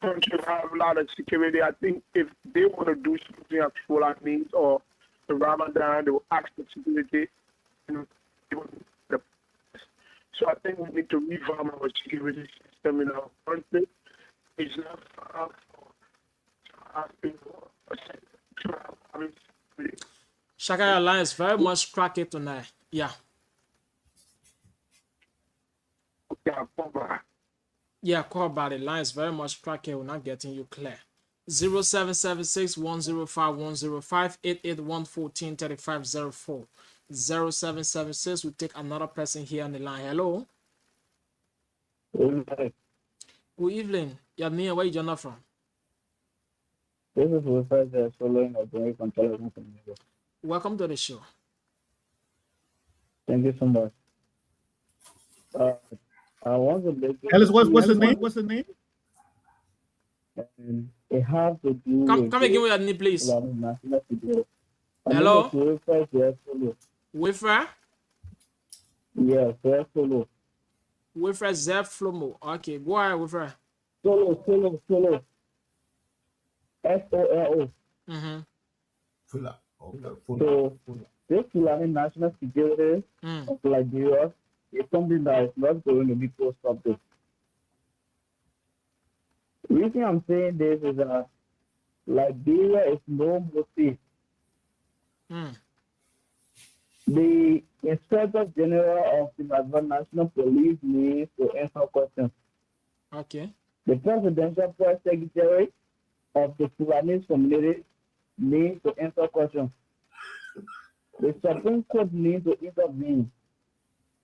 country have a lot of security. I think if they want to do something at Fulanis or the Ramadan, they will ask the security. And they will, the, so I think we need to revamp our security system in our country. It's not for asking for to have having security. Shaka, your line is very much cracky tonight. Yeah. Okay, I'll come back. Yeah, call by the line is very much cracky. We're not getting you clear. 0776 105 105 881 3504. 0776. We take another person here on the line. Hello. This Good evening. Your name, where you joining from? is the first following of the intelligence. Welcome to the show. Thank you so much. I want to make Alice, what's the name? What's the name? it has to do with Come again with your name, please. national security. Hello? Wilfred. Wilfred? Yes, Solo. Wilfred Z. Flomo. Okay, go ahead, Wilfred. Solo. SOLO. Mm-hmm. Fuller. Okay, Fuller. So this Fulani national security of Liberia is something that is not going to be post this. The reason I'm saying this is that Liberia is no more safe. The Inspector General of the Liberia National Police needs to answer questions. Okay. The Presidential Press Secretary of the Sudanese community needs to answer questions. The Supreme Court needs to intervene.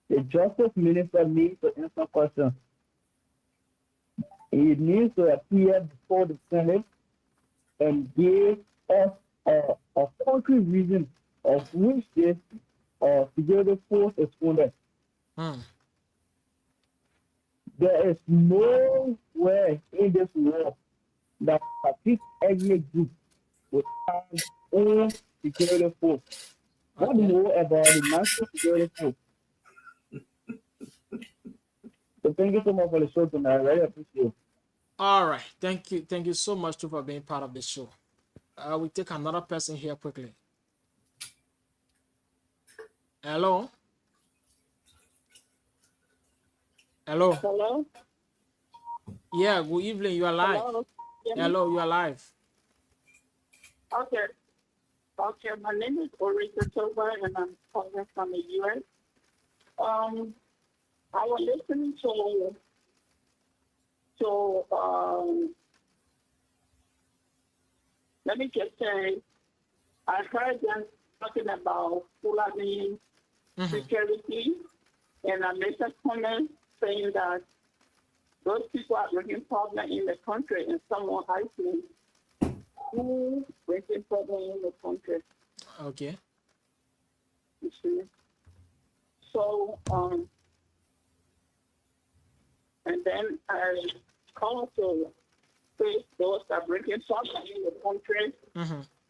The Justice Minister needs to answer questions. He needs to appear before the Senate and give us a concrete reason of which this security force is funded. There is nowhere in this world that a big ethnic group would have its own security force. What do you know about the national security force? So thank you so much for the show tonight. I really appreciate it. All right. Thank you. Thank you so much too for being part of the show. We take another person here quickly. Hello. Hello. Hello? Yeah, good evening. You are live. Hello? Hello, you are live. Okay. Okay, my name is Orisa Toba and I'm calling from the US. I was listening to let me just say, I heard them talking about Fulani security, and I made a comment saying that those people are bringing problem in the country, and someone asked me who bringing problem in the country. Okay. You see? So, and then I called to say those that are bringing problem in the country.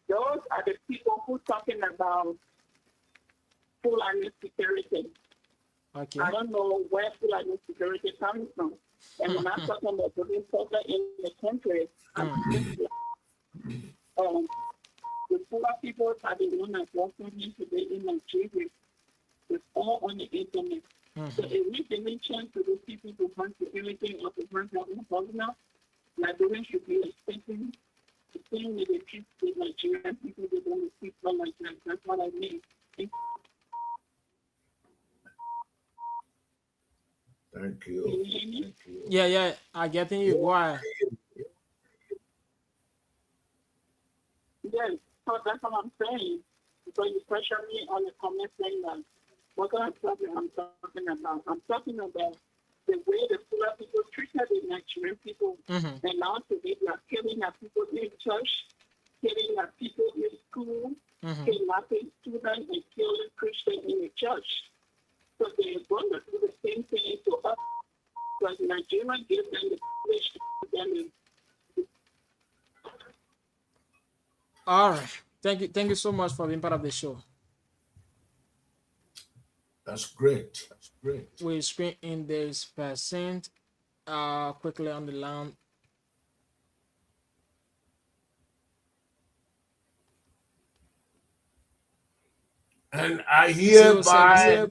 Those are the people who talking about Fulani security. Okay. I don't know where Fulani security comes from. And when I'm talking about putting problem in the country, I'm thinking the poor people are the ones that working here today in Nigeria. It's all on the internet. So if we can make chance to those people to find security of the front of the government, Nigerians should be expecting the same way they treat the Nigerian people. They don't treat them like that. That's what I mean. Thank you. Can you hear me? Thank you. Yeah, I getting you. Go ahead. Yes, so that's what I'm saying. So you pressure me on the comment saying that what kind of problem I'm talking about? I'm talking about the way the Fula people treated the Nigerian people. And now today they are killing our people in church, killing our people in school, kidnapping students and killing Christians in the church. So they're going to do the same thing to us. Because Nigeria gives them the privilege to do them. All right. Thank you so much for being part of the show. That's great. That's great. We screen in this percent quickly on the line. And I hereby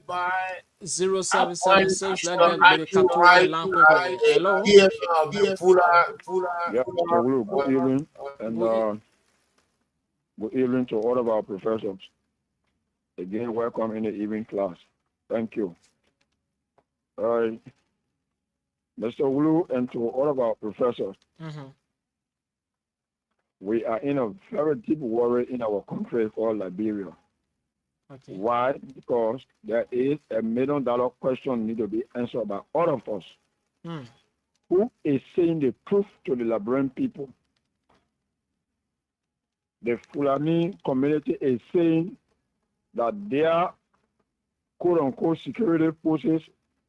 0776. Let's appoint get Lady Mr. Katura Right line to quickly. be Hello. here of the Fuller. Yeah, so we'll good evening and good evening to all of our professors. Again, welcome in the evening class. Thank you. Mr. Wu and to all of our professors. We are in a very deep worry in our country called Liberia. Okay. Why? Because there is $1 million question need to be answered by all of us. Who is saying the truth to the Liberian people? The Fulani community is saying that their quote-unquote security forces,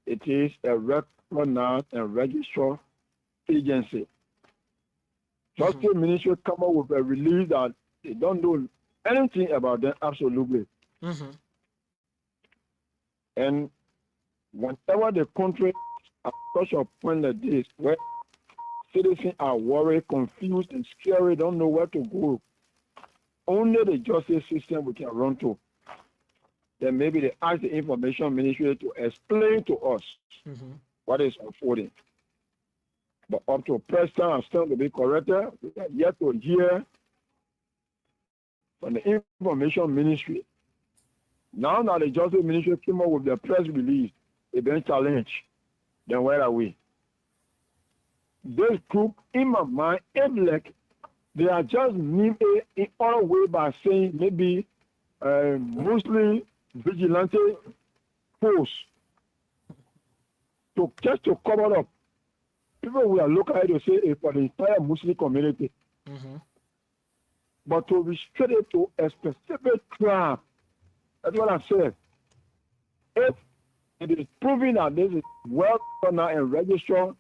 it is a recognized and registered agency. Justice Ministry come up with a release that they don't know anything about them, absolutely. And whenever the country at such a point like this, where citizens are worried, confused, and scared, don't know where to go, only the justice system we can run to. Then maybe they ask the information ministry to explain to us what is unfolding. But up to present time, still to be corrected, we are yet to hear from the information ministry. Now that the justice ministry came up with the press release, it been challenged. Then where are we? This group, in my mind, it's like they are just named in other way by saying maybe Muslim vigilante force to just to cover up. People will look at it to say for the entire Muslim community. But to restrict it to a specific crime, that's what I said. If it is proven that this is well done and registered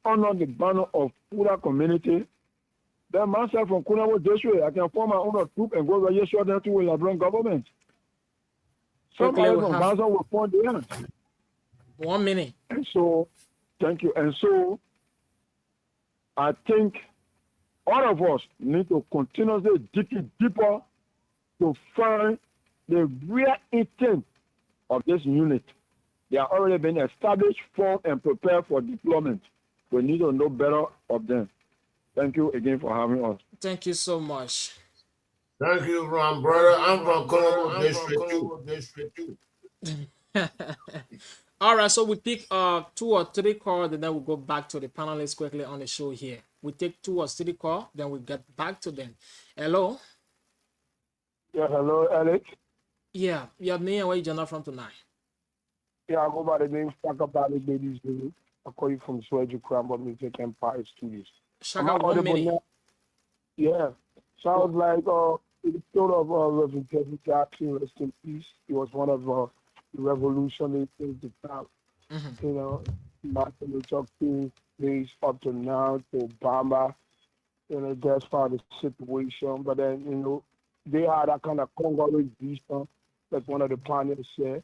under the banner of Fuller community, then myself from Kunawo District, I can form my own group and go register them to the Liberian government. Somebody from Gaza will point there. 1 minute. And so, thank you. And so, I think all of us need to continuously dig deeper to find the real intent of this unit. They are already been established, formed, and prepared for deployment. We need to know better of them. Thank you again for having us. Thank you so much. Thank you, Ron, brother. I'm from Colombo District too. All right, so we pick 2 or 3 calls, and then we'll go back to the panelists quickly on the show here. We take 2 or 3 calls, then we get back to them. Hello? Yeah, hello, Alex. Yeah, your name and where you join from tonight? Yeah, I go by the name Shaka Bali Babies. I call you from Swedge Cramba Music Empire Studios. Shaka, 1 minute. Yeah, sounds like the story of Reverend Jesse Jackson, rest in peace. He was one of the revolutionaries in the town. You know, Martin Luther King days up to now to Obama. You know, that's part of the situation. But then, you know, they had that kind of Congolese vision, like one of the pioneers said.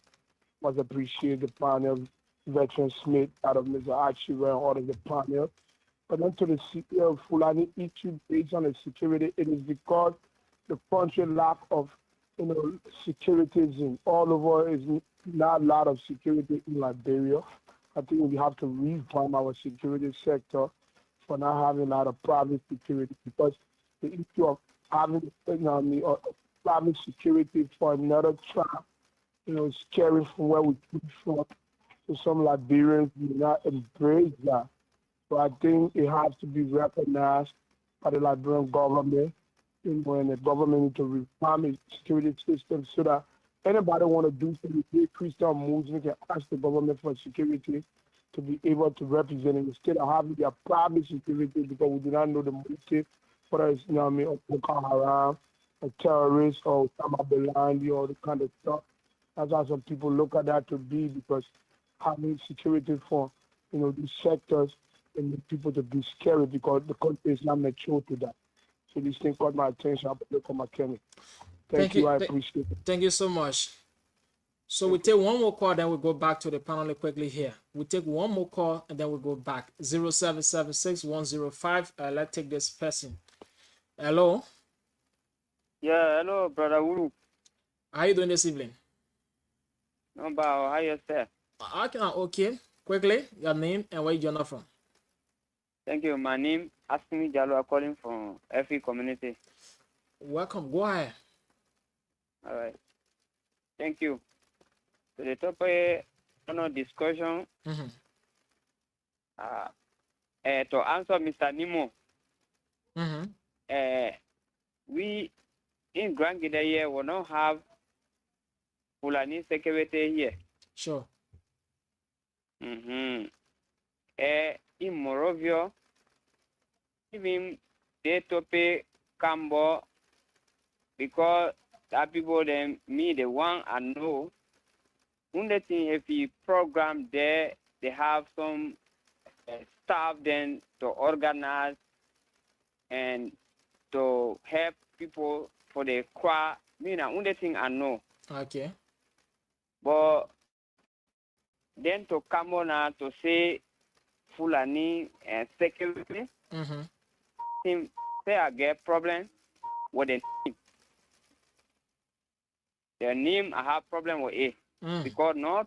Must appreciate the pioneer, Veteran Smith, out of Mr. Achiwa and all of the pioneers. But then to the Fulani issue based on the security, it is because the country lack of, you know, security all over. Is not a lot of security in Liberia. I think we have to reform our security sector for not having a lot of private security, because the issue of having private security for another tribe, you know, scary from where we come from. So some Liberians do not embrace that. So I think it has to be recognized by the Liberian government, you know, and the government need to reform its security system so that anybody want to do something, Christian Muslim can ask the government for security to be able to represent it instead of having their private security, because we do not know the motive, whether it's, you know what I mean, or Boko Haram, or terrorists, or Osama bin Laden, or the kind of stuff. That's how some people look at that to be, because having security for, you know, these sectors and the people to be scary because the country is not mature to that. So this thing caught my attention. I look on my camera. Thank you. I appreciate it. Thank you so much. So we take 1 more call, then we go back to the panel quickly here. We take 1 more call, and then we go back. 0776-105. Let's take this person. Hello? Yeah, hello, Brother Wu. How are you doing this evening? No, but how yourself? I can okay. Quickly, your name and where you're not from. Thank you. My name Asmi Jalo. I'm calling from FE community. Welcome. Go ahead. All right. Thank you. So the topic on discussion Mm-hmm. to answer Mr. Nemo. Mm-hmm. We in Grand Gida here will not have Fulani security here. Sure. Mm-hmm. In Morovia, even they topic Cambo because that people then me the one I know. Only thing if you program there, they have some staff then to organize and to help people for the choir. Me na only thing I know. Okay. But then to come on to say Fulani and security, Mm-hmm. him say I get problem with the name. The name I have problem with it because no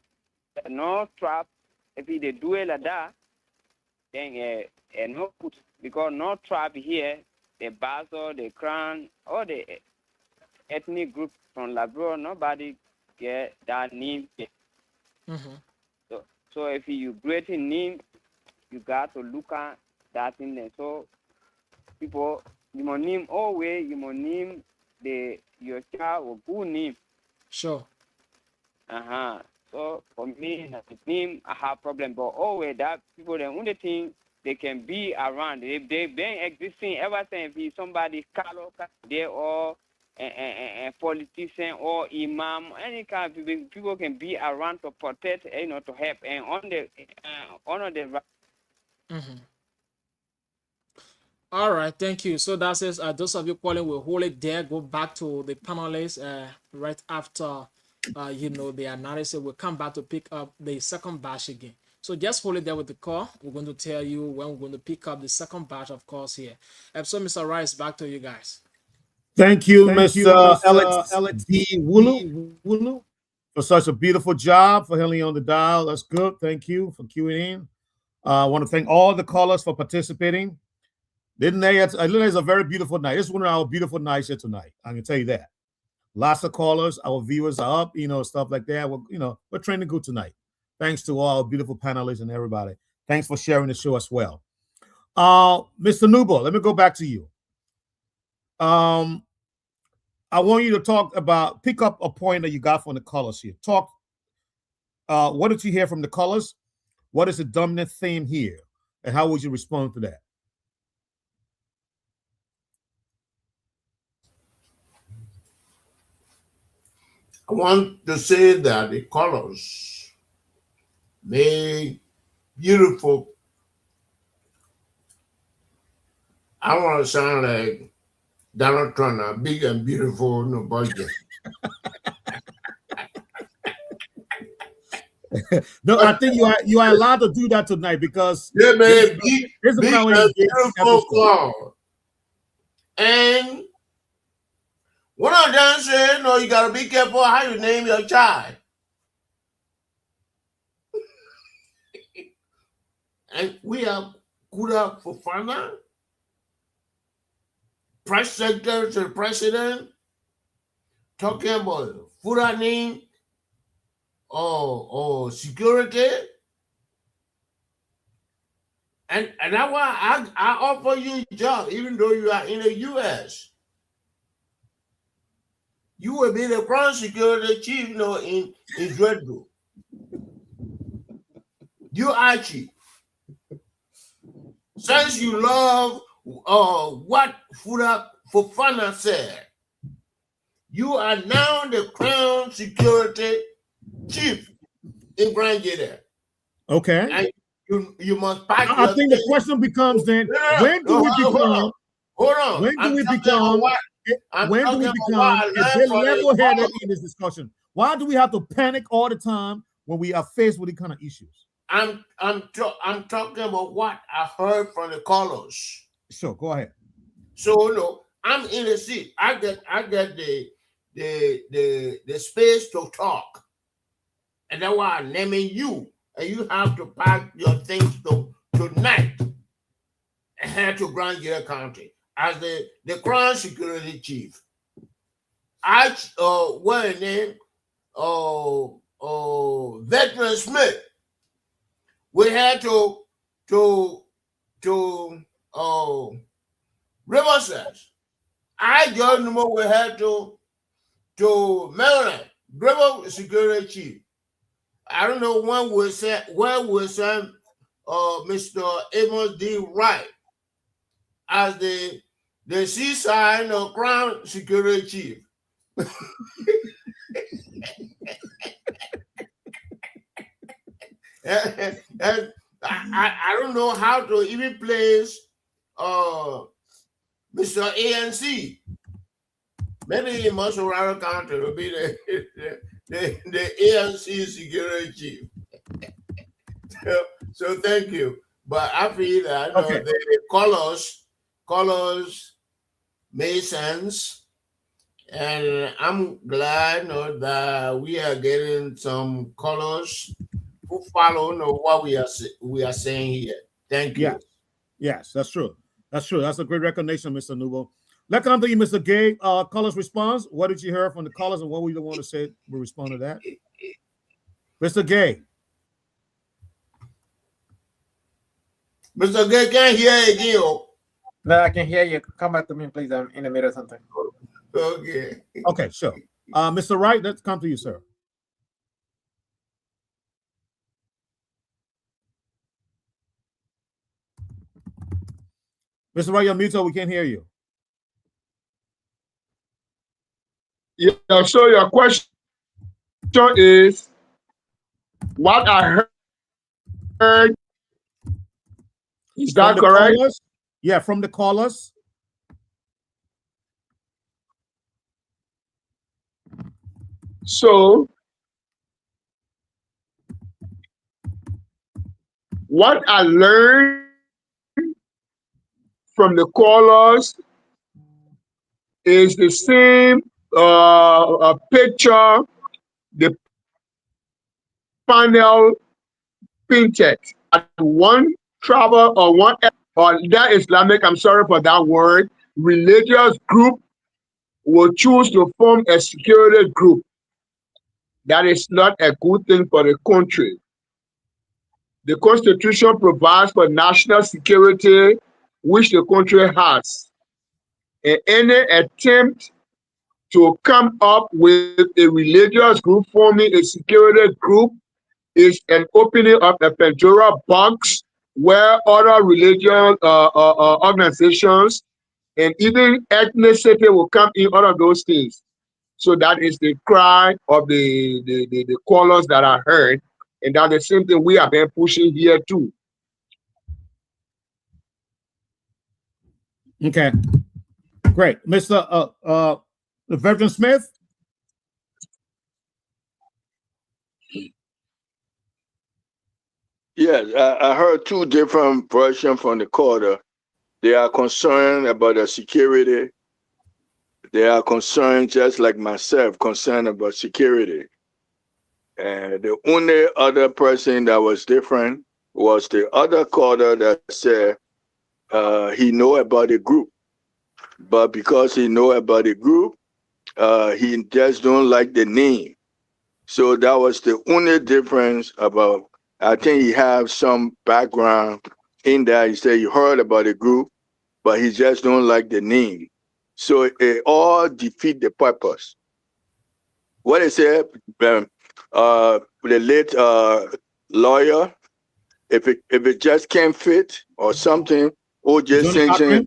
trap. If they do it like that, then no put because no trap here. The Bazo, the Crown, or the ethnic group from Labrador, nobody get that name. Mm-hmm. So if you create a name, you got to look at that thing there. So people, you must name always, you must name your child with good name. Sure. So for me, the name I have problem, but always that people the only thing they can be around. If they've been existing ever since if somebody Carlo there or a politician or imam, any kind of people can be around to protect, to help and on the honor the. Mm-hmm. All right, thank you. So that says those of you calling will hold it there. Go back to the panelists right after the analysis. We'll come back to pick up the second batch again. So just hold it there with the call. We're going to tell you when we're going to pick up the second batch, of course, here. So Mr. Rice, back to you guys. Thank you, Mr. Alex D. Wulu, for such a beautiful job for Helion on the dial. That's good. Thank you for queuing in. I want to thank all the callers for participating. It's a very beautiful night. It's one of our beautiful nights here tonight. I can tell you that. Lots of callers. Our viewers are up, stuff like that. We're training good tonight. Thanks to all our beautiful panelists and everybody. Thanks for sharing the show as well. Mr. Nubo, let me go back to you. I want you to pick up a point that you got from the callers here. What did you hear from the callers? What is the dominant theme here? And how would you respond to that? I want to say that the colors made beautiful. I want to sound like Donald Trump, big and beautiful, no budget. No, I think you are allowed to do that tonight because they made big and beautiful cloud. And one of them said, "No, you gotta be careful how you name your child." And we have Kuda Fofana, press secretary to the president, talking about Fulani or security. And that's why I offer you a job, even though you are in the U.S. You will be the ground security chief, in Dreadful. You Archie. Since you love what Fofana said, you are now the crown security chief in Grand Gida. Okay. And you must pack. I think the question becomes then, when do we become? Hold on. When do we become? When do we become level-headed in this discussion? Why do we have to panic all the time when we are faced with these kind of issues? I'm talking about what I heard from the callers. Sure, go ahead. So I'm in the seat. I get the space to talk. And that's why I'm naming you. And you have to pack your things tonight and head to Grand Gila County as the Crown Security Chief. I Veteran Smith, we had to Riverside. I just know we had to Maryland, River Security Chief. I don't know when we sent Mr. Amos D. Wright as the seaside or Crown Security Chief. and I don't know how to even place Mr. ANC. Maybe in Muscle County will be the ANC security chief. So thank you. But I feel that the colors made sense. And I'm glad that we are getting some colors who follow what we are saying here. Thank you. Yes, that's true. That's true. That's a great recognition, Mr. Nubo. Let's come to you, Mr. Gay. Colors response. What did you hear from the callers, and what we want to say? We'll respond to that. Mr. Gay. Mr. Gay, can't hear again. No, I can hear you. Come back to me, please. I'm in the middle of something. Okay. Okay, sure. Mr. Wright, let's come to you, sir. Mr. Wright, you're muted, so we can't hear you. Yeah, so your question is what I heard. Is that correct? Callers? Yeah, from the callers. So what I learned from the callers is the same picture the panel painted at one travel or that Islamic, I'm sorry for that word, religious group will choose to form a security group. That is not a good thing for the country. The Constitution provides for national security, which the country has. And any attempt to come up with a religious group forming a security group is an opening of a Pandora box where other religious organizations and even ethnicity will come in, all of those things. So that is the cry of the callers that I heard. And that's the same thing we have been pushing here too. Okay. Great. Mr. Veteran Smith. Yes, I heard two different versions from the caller. They are concerned about the security. They are concerned, just like myself, concerned about security. And the only other person that was different was the other caller that said he know about the group. But because he know about the group, he just don't like the name. So that was the only difference about, I think he have some background in that. He said he heard about the group, but he just don't like the name. So it all defeat the purpose. What I said, the late lawyer, if it just can't fit or something, O.J. Simpson,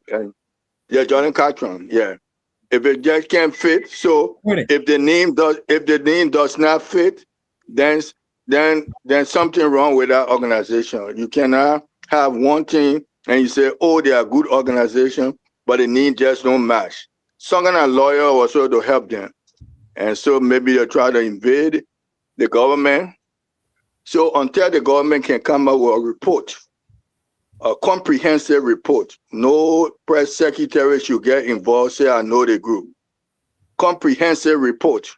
yeah, Jordan Catron, yeah. If it just can't fit, so if the name does not fit, then something wrong with that organization. You cannot have one thing and you say, oh, they are good organization, but the name just don't match. Some kind of lawyer was also to help them. And so maybe they try to invade the government. So until the government can come up with a report, a comprehensive report, no press secretary should get involved, say, I know the group. comprehensive report.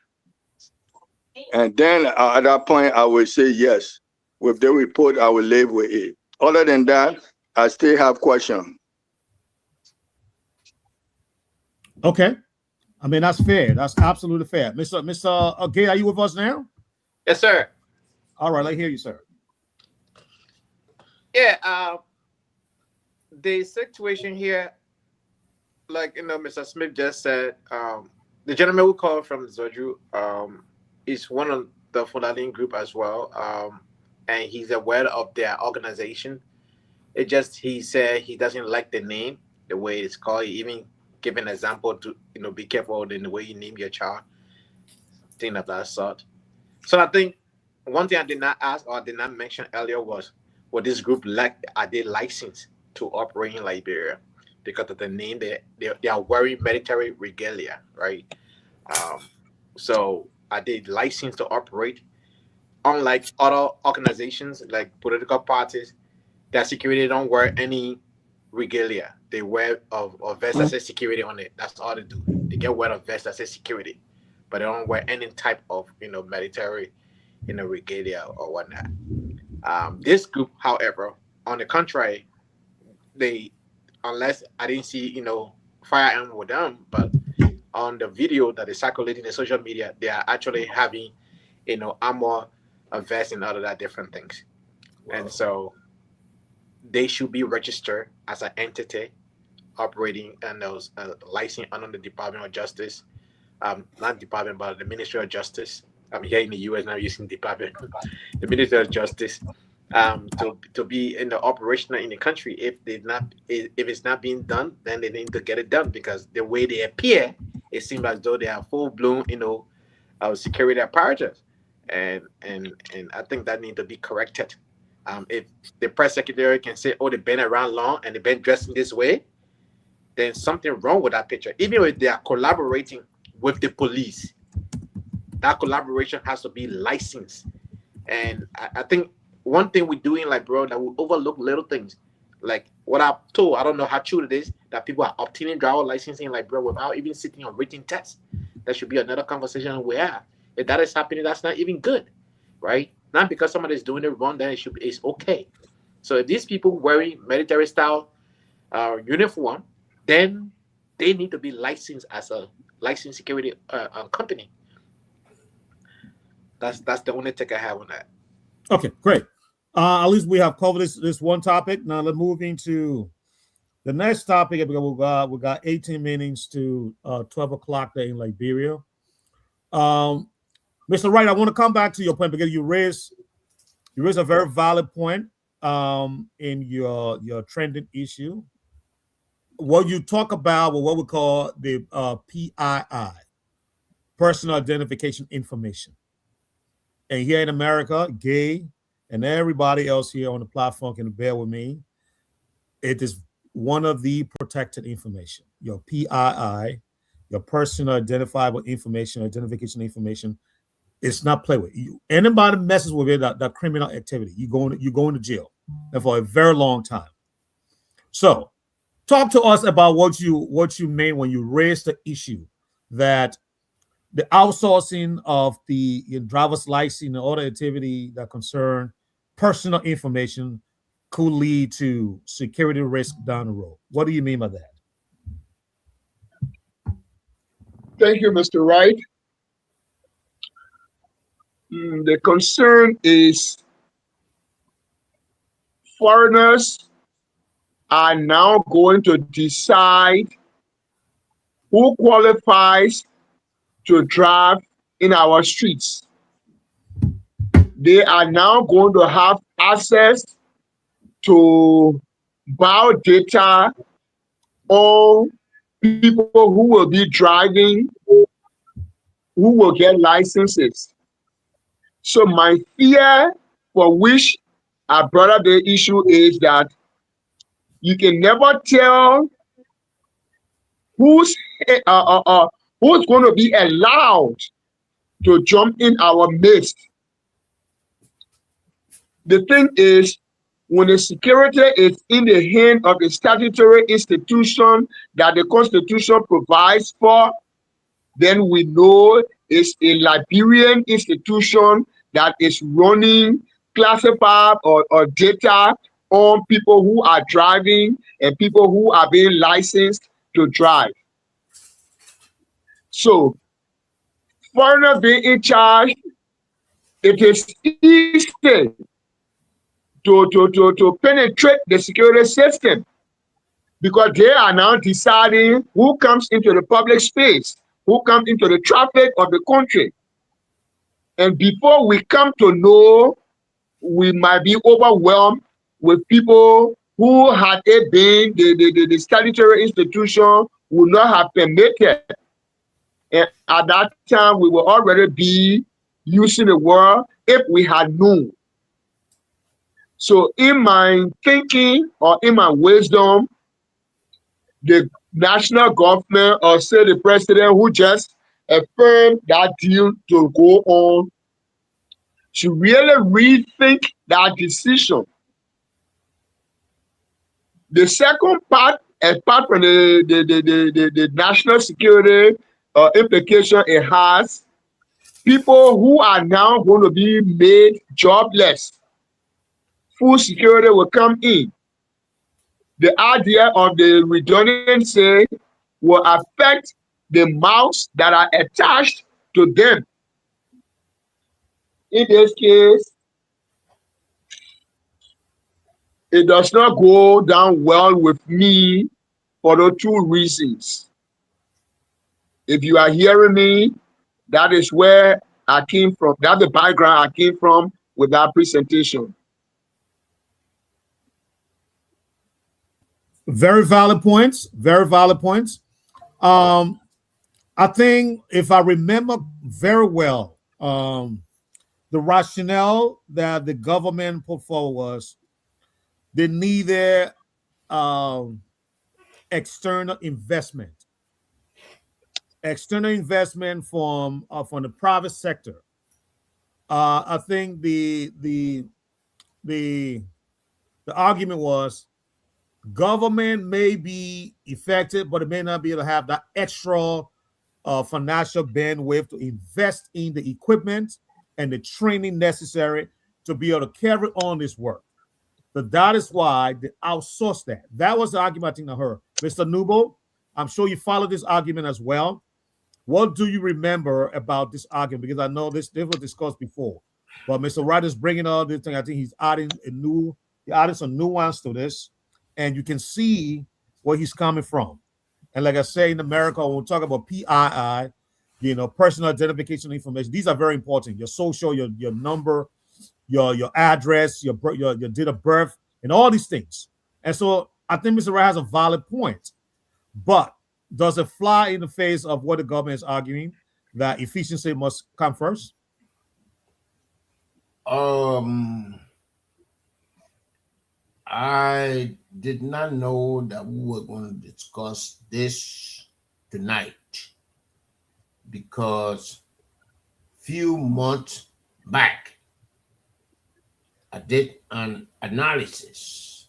And then at that point, I will say yes. With the report, I will live with it. Other than that, I still have questions. Okay. I mean, that's fair. That's absolutely fair. Mr. Gay, are you with us now? Yes, sir. All right, I hear you, sir. Yeah, the situation here, like Mr. Smith just said, the gentleman who called from Zoju is one of the Fulani group as well, and he's aware of their organization. It just he said he doesn't like the name, the way it's called. He even give an example to be careful in the way you name your child, thing of that sort. So I think one thing I did not ask or did not mention earlier was, what this group are they licensed to operate in Liberia? Because of the name, they are wearing military regalia, right? So are they licensed to operate? Unlike other organizations like political parties, their security don't wear any regalia. They wear a vest that says security on it. That's all they do. They get wear a vest that says security, but they don't wear any type of military regalia or whatnot. This group, however, on the contrary, unless I didn't see firearm with them, but on the video that is circulating in social media, they are actually having armor, a vest, and all of that different things. Wow. And so they should be registered as an entity operating and those licensed under the Department of Justice, not department, but the Ministry of Justice. I'm here in the U.S. now using department, the Ministry of Justice, to be in the operational in the country. If it's not being done, then they need to get it done, because the way they appear, it seems as though they are full blown, security apparatus, and I think that needs to be corrected. If the press secretary can say, "Oh, they've been around long and they've been dressed in this way," then something wrong with that picture. Even if they are collaborating with the police, that collaboration has to be licensed. And I think one thing we're doing, like, bro, that we overlook little things. Like what I'm told, I don't know how true it is, that people are obtaining driver licensing, like, bro, without even sitting on written tests. That should be another conversation we have. If that is happening, that's not even good, right? Not because somebody is doing it wrong, then it's okay. So if these people wearing military style uniform, then they need to be licensed as a licensed security company. That's the only take I have on that. Okay, great. At least we have covered this one topic. Now let's move into the next topic. We got 18 minutes to 12 o'clock there in Liberia. Mr. Wright, I want to come back to your point, because you raised a very valid point in your trending issue. What you talk about, what we call the PII, personal identification information. And here in America, Gay and everybody else here on the platform can bear with me. It is one of the protected information. Your PII, your personal identifiable information, identification information, it's not play with. Anybody messes with it, that criminal activity, you go into jail, and for a very long time. So, talk to us about what you mean when you raise the issue that the outsourcing of the driver's license and other activity that concern personal information could lead to security risk down the road. What do you mean by that? Thank you, Mr. Wright. The concern is foreigners are now going to decide who qualifies to drive in our streets. They are now going to have access to biodata on people who will be driving, who will get licenses. So my fear, for which I brought up the issue, is that you can never tell who's going to be allowed to jump in our midst. The thing is, when the security is in the hand of a statutory institution that the Constitution provides for, then we know it's a Liberian institution that is running classified or data on people who are driving and people who are being licensed to drive. So, foreigners being in charge, it is easy to penetrate the security system because they are now deciding who comes into the public space, who comes into the traffic of the country. And before we come to know, we might be overwhelmed with people who, had it been the statutory institution, would not have permitted. And at that time, we will already be using the word if we had known. So in my thinking or in my wisdom, the national government or say the president who just affirmed that deal to go on should really rethink that decision. The second part, apart from the national security implication it has, people who are now going to be made jobless, food security will come in. The idea of the redundancy will affect the mouths that are attached to them. In this case, it does not go down well with me for the two reasons. If you are hearing me, that is where I came from. That's the background I came from with that presentation. Very valid points. Very valid points. I think if I remember very well, the rationale that the government put forward was they needed external investment. External investment from the private sector. I think the argument was government may be effective, but it may not be able to have that extra financial bandwidth to invest in the equipment and the training necessary to be able to carry on this work. But that is why they outsourced that. That was the argument I think I heard. Mr. Nubo, I'm sure you followed this argument as well. What do you remember about this argument? Because I know this was discussed before. But Mr. Wright is bringing all this thing. I think he's adding some nuance to this. And you can see where he's coming from. And like I say, in America, when we talk about PII, personal identification information, these are very important. Your social, your number, your address, your date of birth, and all these things. And so I think Mr. Wright has a valid point. But does it fly in the face of what the government is arguing, that efficiency must come first? I did not know that we were going to discuss this tonight because few months back, I did an analysis.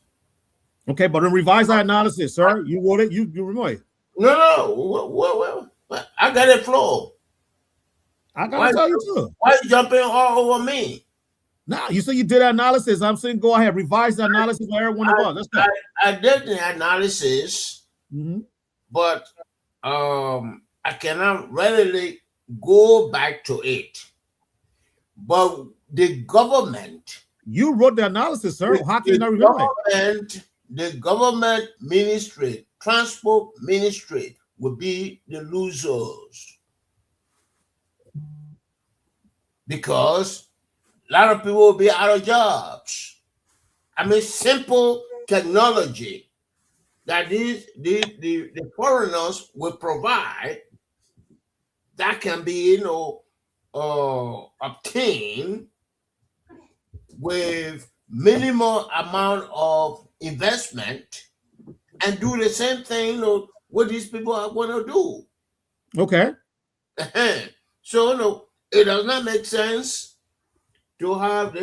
Okay, but then revise that analysis, sir. You wrote it. You remember it. No. I got it flow. I gotta tell you too. Why you jumping all over me? No, you said you did an analysis. I'm saying go ahead, revise the analysis for every one of us. Let's go. I did the analysis, but I cannot readily go back to it. But the government. You wrote the analysis, sir. How can you not remember it? The government ministry, transport ministry, will be the losers. Because a lot of people will be out of jobs. I mean, simple technology that the foreigners will provide that can be, obtained with minimal amount of investment and do the same thing what these people are going to do. Okay. So, it does not make sense to have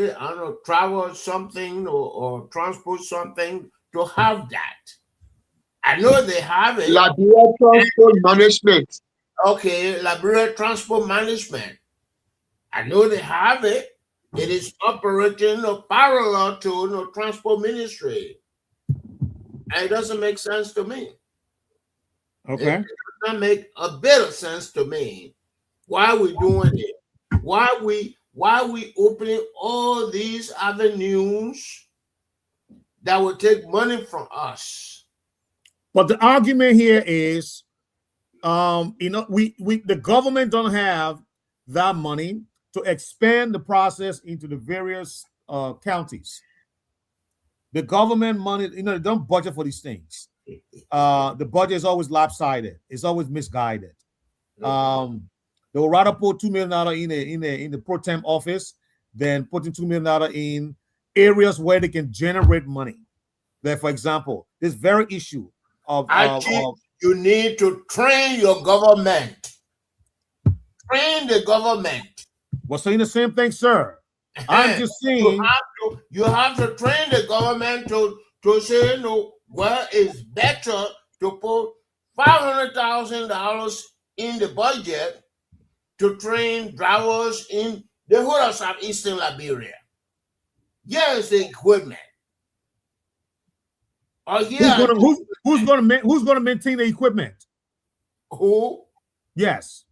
travel something or transport something to have that. I know they have it. Liberia Transport Management. Okay, Liberia Transport Management. I know they have it. It is operating parallel to transport ministry. And it doesn't make sense to me. Okay. It does not make a bit of sense to me. Why are we doing it? Why are we opening all these avenues that will take money from us? But the argument here is, the government don't have that money to expand the process into the various counties. The government money, they don't budget for these things. The budget is always lopsided. It's always misguided. They will rather put $2 million in the pro tem office than putting $2 million in areas where they can generate money. Like, for example, this very issue of you need to train your government. Train the government. We're saying the same thing, sir. I'm just saying you have to train the government to say, well, it's better to put $500,000 in the budget to train drivers in the whole of southeastern Liberia. Yes, the equipment. Who's going to maintain the equipment? Who? Yes.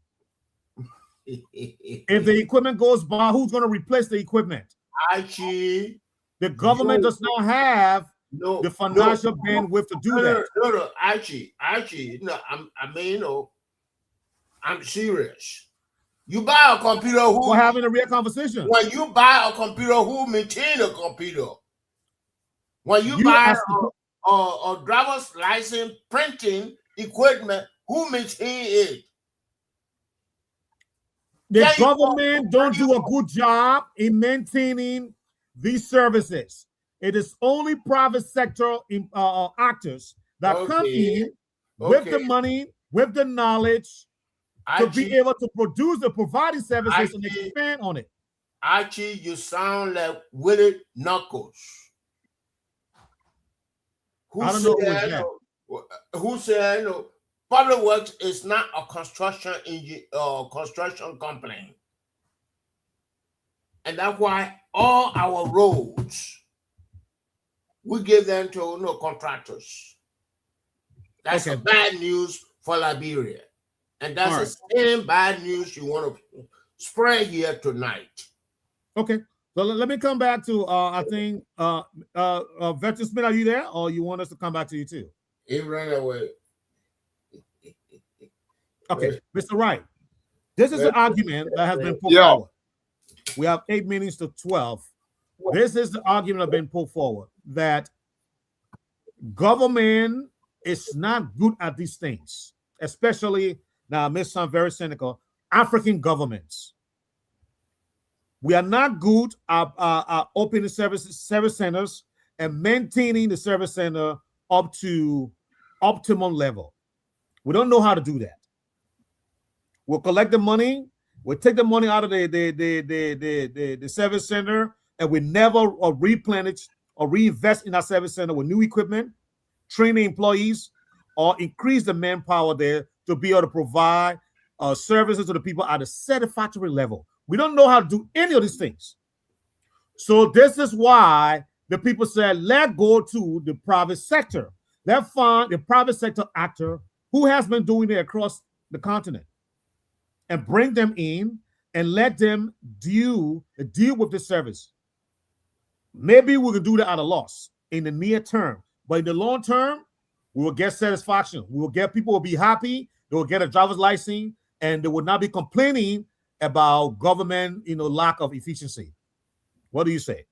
If the equipment goes by, who's going to replace the equipment? Archie. The government does not have the financial bandwidth to do that. No, Archie. I'm serious. You buy a computer who... We're having a real conversation. When you buy a computer, who maintain a computer? When you buy a driver's license printing equipment, who maintain it? The government don't do a good job in maintaining these services. It is only private sector actors that come in with the money, with the knowledge, to be able to produce the providing services and expand on it. Archie, you sound like Willie Knuckles. Who said Public Works is not a construction company, and that's why all our roads we give them to contractors. That's bad news for Liberia, and that's the same bad news you want to spread here tonight. Okay, so let me come back to I think Veteran Smith, are you there, or you want us to come back to you too? He ran away. Okay, Mr. Wright, this is an argument that has been put forward. We have 8 minutes to 12. This is the argument that has been put forward, that government is not good at these things, especially, now I may sound very cynical, African governments. We are not good at opening service centers and maintaining the service center up to optimum level. We don't know how to do that. We'll collect the money. We'll take the money out of the service center, and we never replenish or reinvest in our service center with new equipment, training employees, or increase the manpower there to be able to provide services to the people at a satisfactory level. We don't know how to do any of these things. So this is why the people said, let go to the private sector. Let's find the private sector actor who has been doing it across the continent, and bring them in and let them deal with the service. Maybe we can do that at a loss in the near term, but in the long term, we will get satisfaction. People will be happy. They will get a driver's license, and they will not be complaining about government, lack of efficiency. What do you say?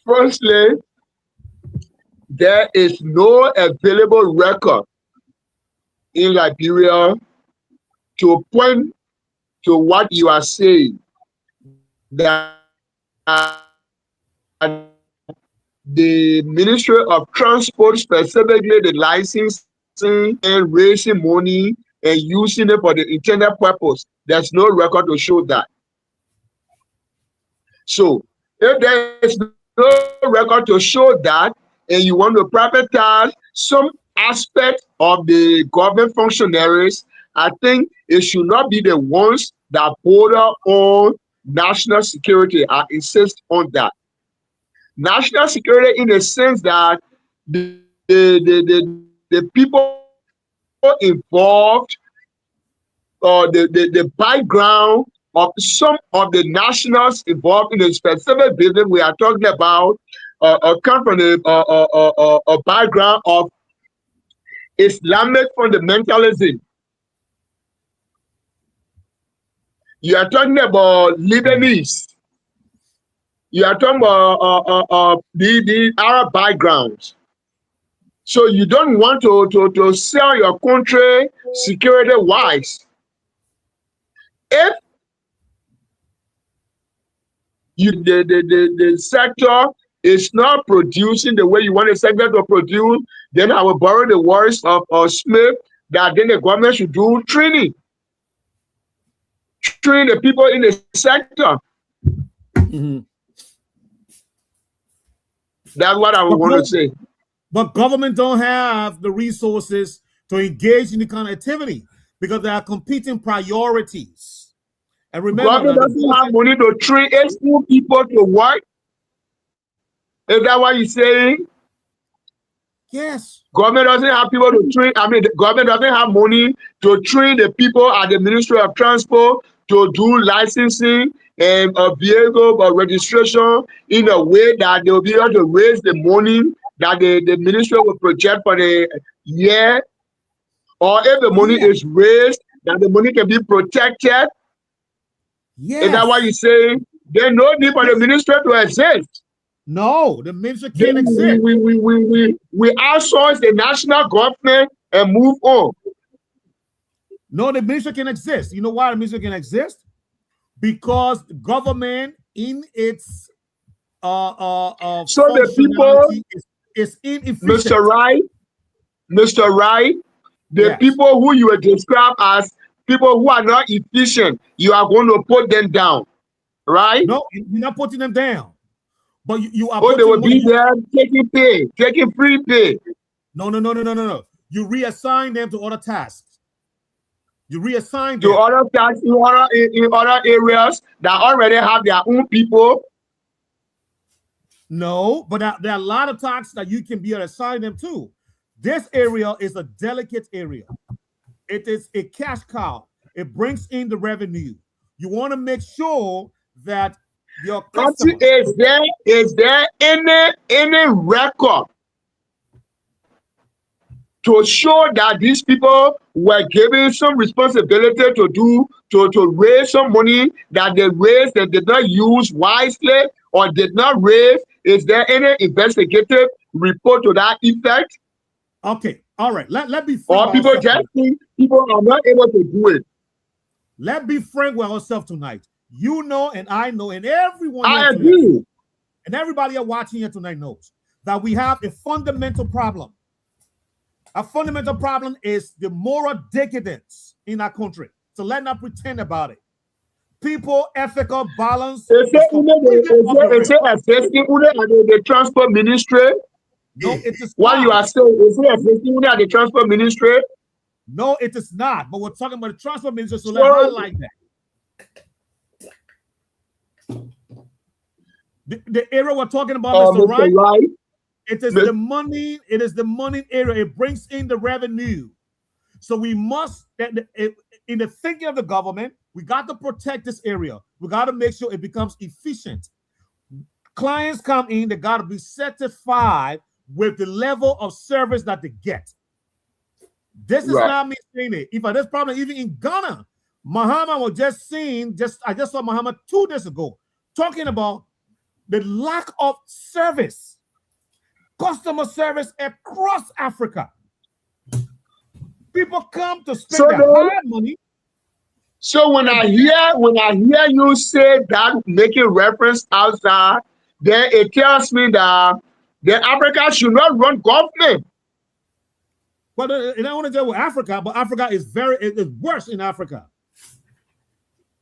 Firstly, there is no available record in Liberia to point to what you are saying, that the Ministry of Transport, specifically the licensing and raising money and using it for the intended purpose. There's no record to show that. So if there is no record to show that, and you want to privatize some aspect of the government functionaries, I think it should not be the ones that border on national security. I insist on that. National security in the sense that the people involved or the background of some of the nationals involved in a specific business we are talking about come from a background of Islamic fundamentalism. You are talking about Lebanese. You are talking about the Arab backgrounds. So you don't want to sell your country security-wise. If the sector is not producing the way you want the sector to produce, then I will borrow the words of Smith that then the government should do training. Train the people in the sector. Mm-hmm. That's what I want to say. But government don't have the resources to engage in the kind of activity because there are competing priorities. And remember, government doesn't have money to train school people to work. Is that what you're saying? Yes. Government doesn't have people to train. I mean, the government doesn't have money to train the people at the Ministry of Transport to do licensing and vehicle registration in a way that they will be able to raise the money that the ministry will project for the year, or if the money is raised, that the money can be protected. Yes. Is that what you're saying? There's no need for the ministry to exist. No, the ministry can't exist. We outsource the national government and move on. No, the ministry can exist. You know why the ministry can exist? Because the government in its so the people is inefficient. Mr. Wright, the Yes. people who you will describe as people who are not efficient, you are going to put them down, right? No, you're not putting them down. But you are they will be there taking pay, taking free pay. No. You reassign them to other tasks. You reassign them to other tasks in other areas that already have their own people. No, but there are a lot of tasks that you can be assigned them to. This area is a delicate area. It is a cash cow. It brings in the revenue. You want to make sure that your customer is there any record to show that these people were given some responsibility to raise some money that they raised and did not use wisely or did not raise? Is there any investigative report to that effect? Okay, all right. Let me. Or people just think people are not able to do it. Let's be frank with ourselves tonight. You know, and I know, and everyone. I agree. And everybody watching here tonight knows that we have a fundamental problem. A fundamental problem is the moral decadence in our country. So let's not pretend about it. People, ethical balance. Is it the transport ministry? No, it is what not. You are saying, is it existing at the transport ministry? No, it is not. But we're talking about the transport ministry, so let's highlight that. The area we're talking about, Mr. Wright, it is the money. It is the money area. It brings in the revenue. So we must, in the thinking of the government, we got to protect this area. We got to make sure it becomes efficient. Clients come in, they got to be satisfied with the level of service that they get. This is not me saying it. If there's problem even in Ghana, Muhammad was just saying, I just saw Muhammad 2 days ago talking about the lack of service, customer service across Africa. People come to spend their hard money. So when I hear you say that, making reference outside, then it tells me that Africa should not run government. But I don't want to deal with Africa, but Africa is worse in Africa.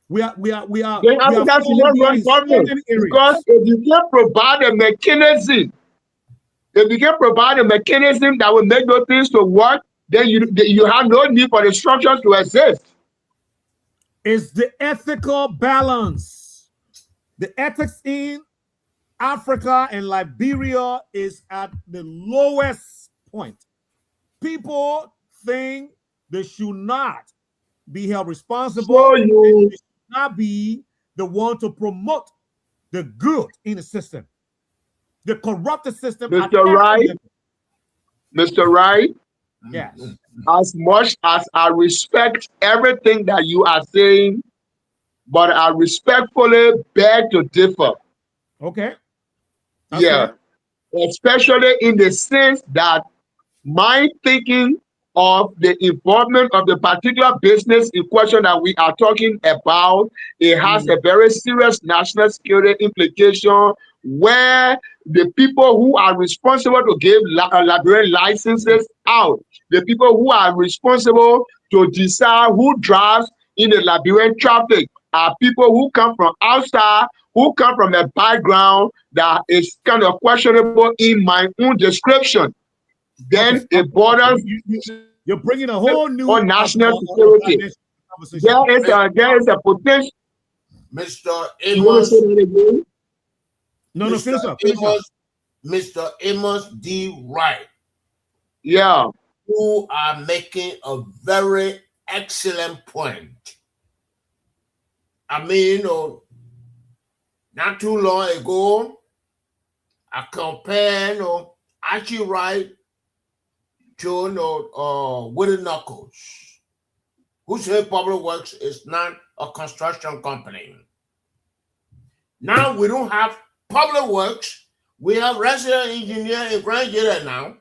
We are. Then Africa should not run government because if you can't provide a mechanism If you can provide a mechanism that will make those things to work, then you have no need for the structures to exist. It's the ethical balance. The ethics in Africa and Liberia is at the lowest point. People think they should not be held responsible. So They you, should not be the one to promote the good in the system. The corrupted system. Mr. Wright, Mr. Wright, yes. as much as I respect everything that you are saying, but I respectfully beg to differ. Okay. Yeah. Especially in the sense that my thinking of the involvement of the particular business in question that we are talking about, it has a very serious national security implication where the people who are responsible to give Liberian licenses out, the people who are responsible to decide who drives in the Liberian traffic are people who come from outside, who come from a background that is kind of questionable in my own description. Then it borders. You're bringing a whole new national security. There is a potential. Mr. Amos. No, finish up. Mr. Amos D. Wright. Yeah. You are making a very excellent point. I mean, not too long ago, I compared Archie Wright to Willie Knuckles, who said Public Works is not a construction company. Now we don't have Public Works. We have resident engineer in Grand Jada now,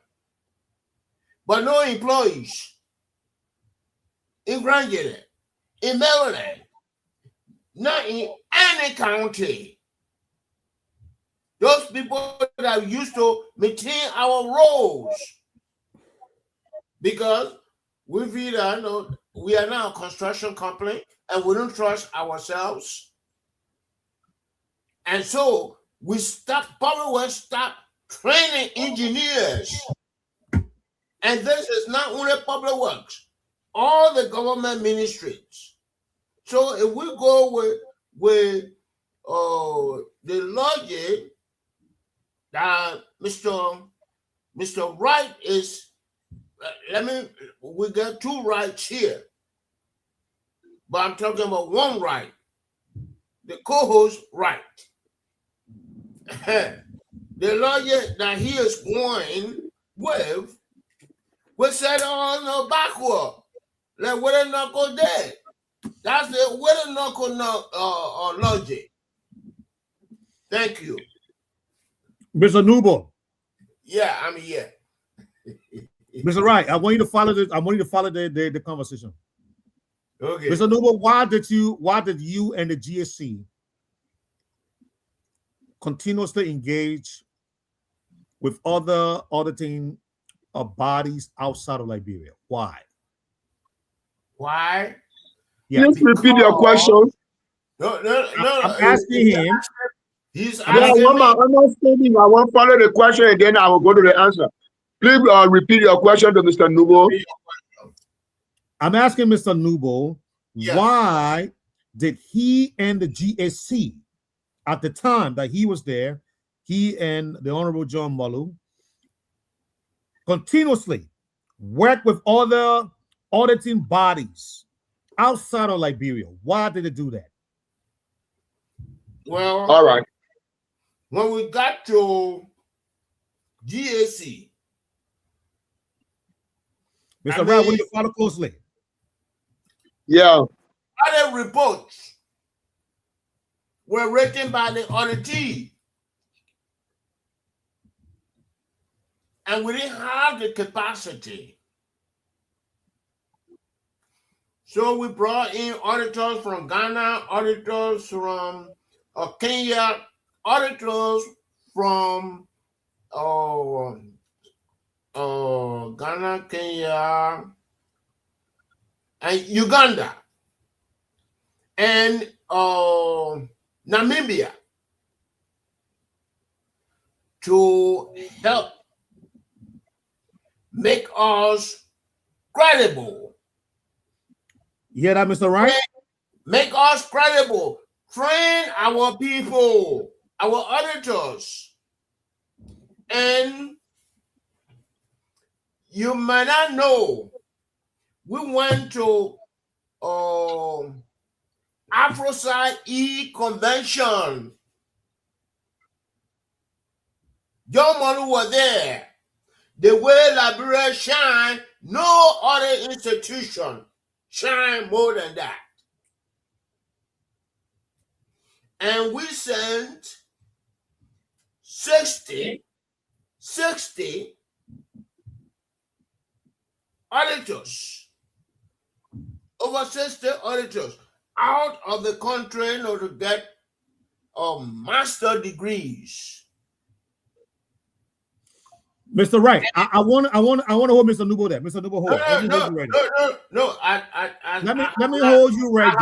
but no employees in Grand Jada, in Maryland, not in any county. Those people that used to maintain our roads, because we feel that we are now a construction company and we don't trust ourselves. And so we probably stop training engineers. And this is not only Public Works, all the government ministries. So if we go with the logic that Mr. Wright is, we got two rights here, but I'm talking about one right, the co-host right. The logic that he is going with, we said backward, like Willie Knuckle did. That's the Willie Knuckle logic. Thank you. Mr. Nubo. Yeah, I'm here. Mr. Wright, I want you to follow this. I want you to follow the conversation. Okay. Mr. Nubo, why did you and the GSC continuously engage with other auditing bodies outside of Liberia? Why? Why? Yeah, please repeat your question. No. I'm asking him. He's asking I'm not stating. I won't follow the question and then I will go to the answer. Please repeat your question to Mr. Nubo. I'm asking Mr. Nubo, why did he and the GSC, at the time that he was there, he and the Honorable John Malu, continuously work with other auditing bodies outside of Liberia? Why did they do that? Well, all right. When we got to GSC, Mr. Wright, will you follow closely? Yeah. Other reports were written by the auditee, and we didn't have the capacity. So we brought in auditors from Ghana, auditors from Kenya, auditors from Ghana, Kenya, and Uganda, and Namibia to help make us credible. You hear that, Mr. Wright? Make us credible. Train our people, our auditors. And you might not know, we went to AfroSci E convention. John Manu was there. The way Liberia shine, no other institution shine more than that. And we sent 60 auditors, over 60 auditors out of the country in order to get master degrees. Mr. Wright, I want to hold Mr. Nubo there. Mr. Nubo, hold. No. Let me hold you right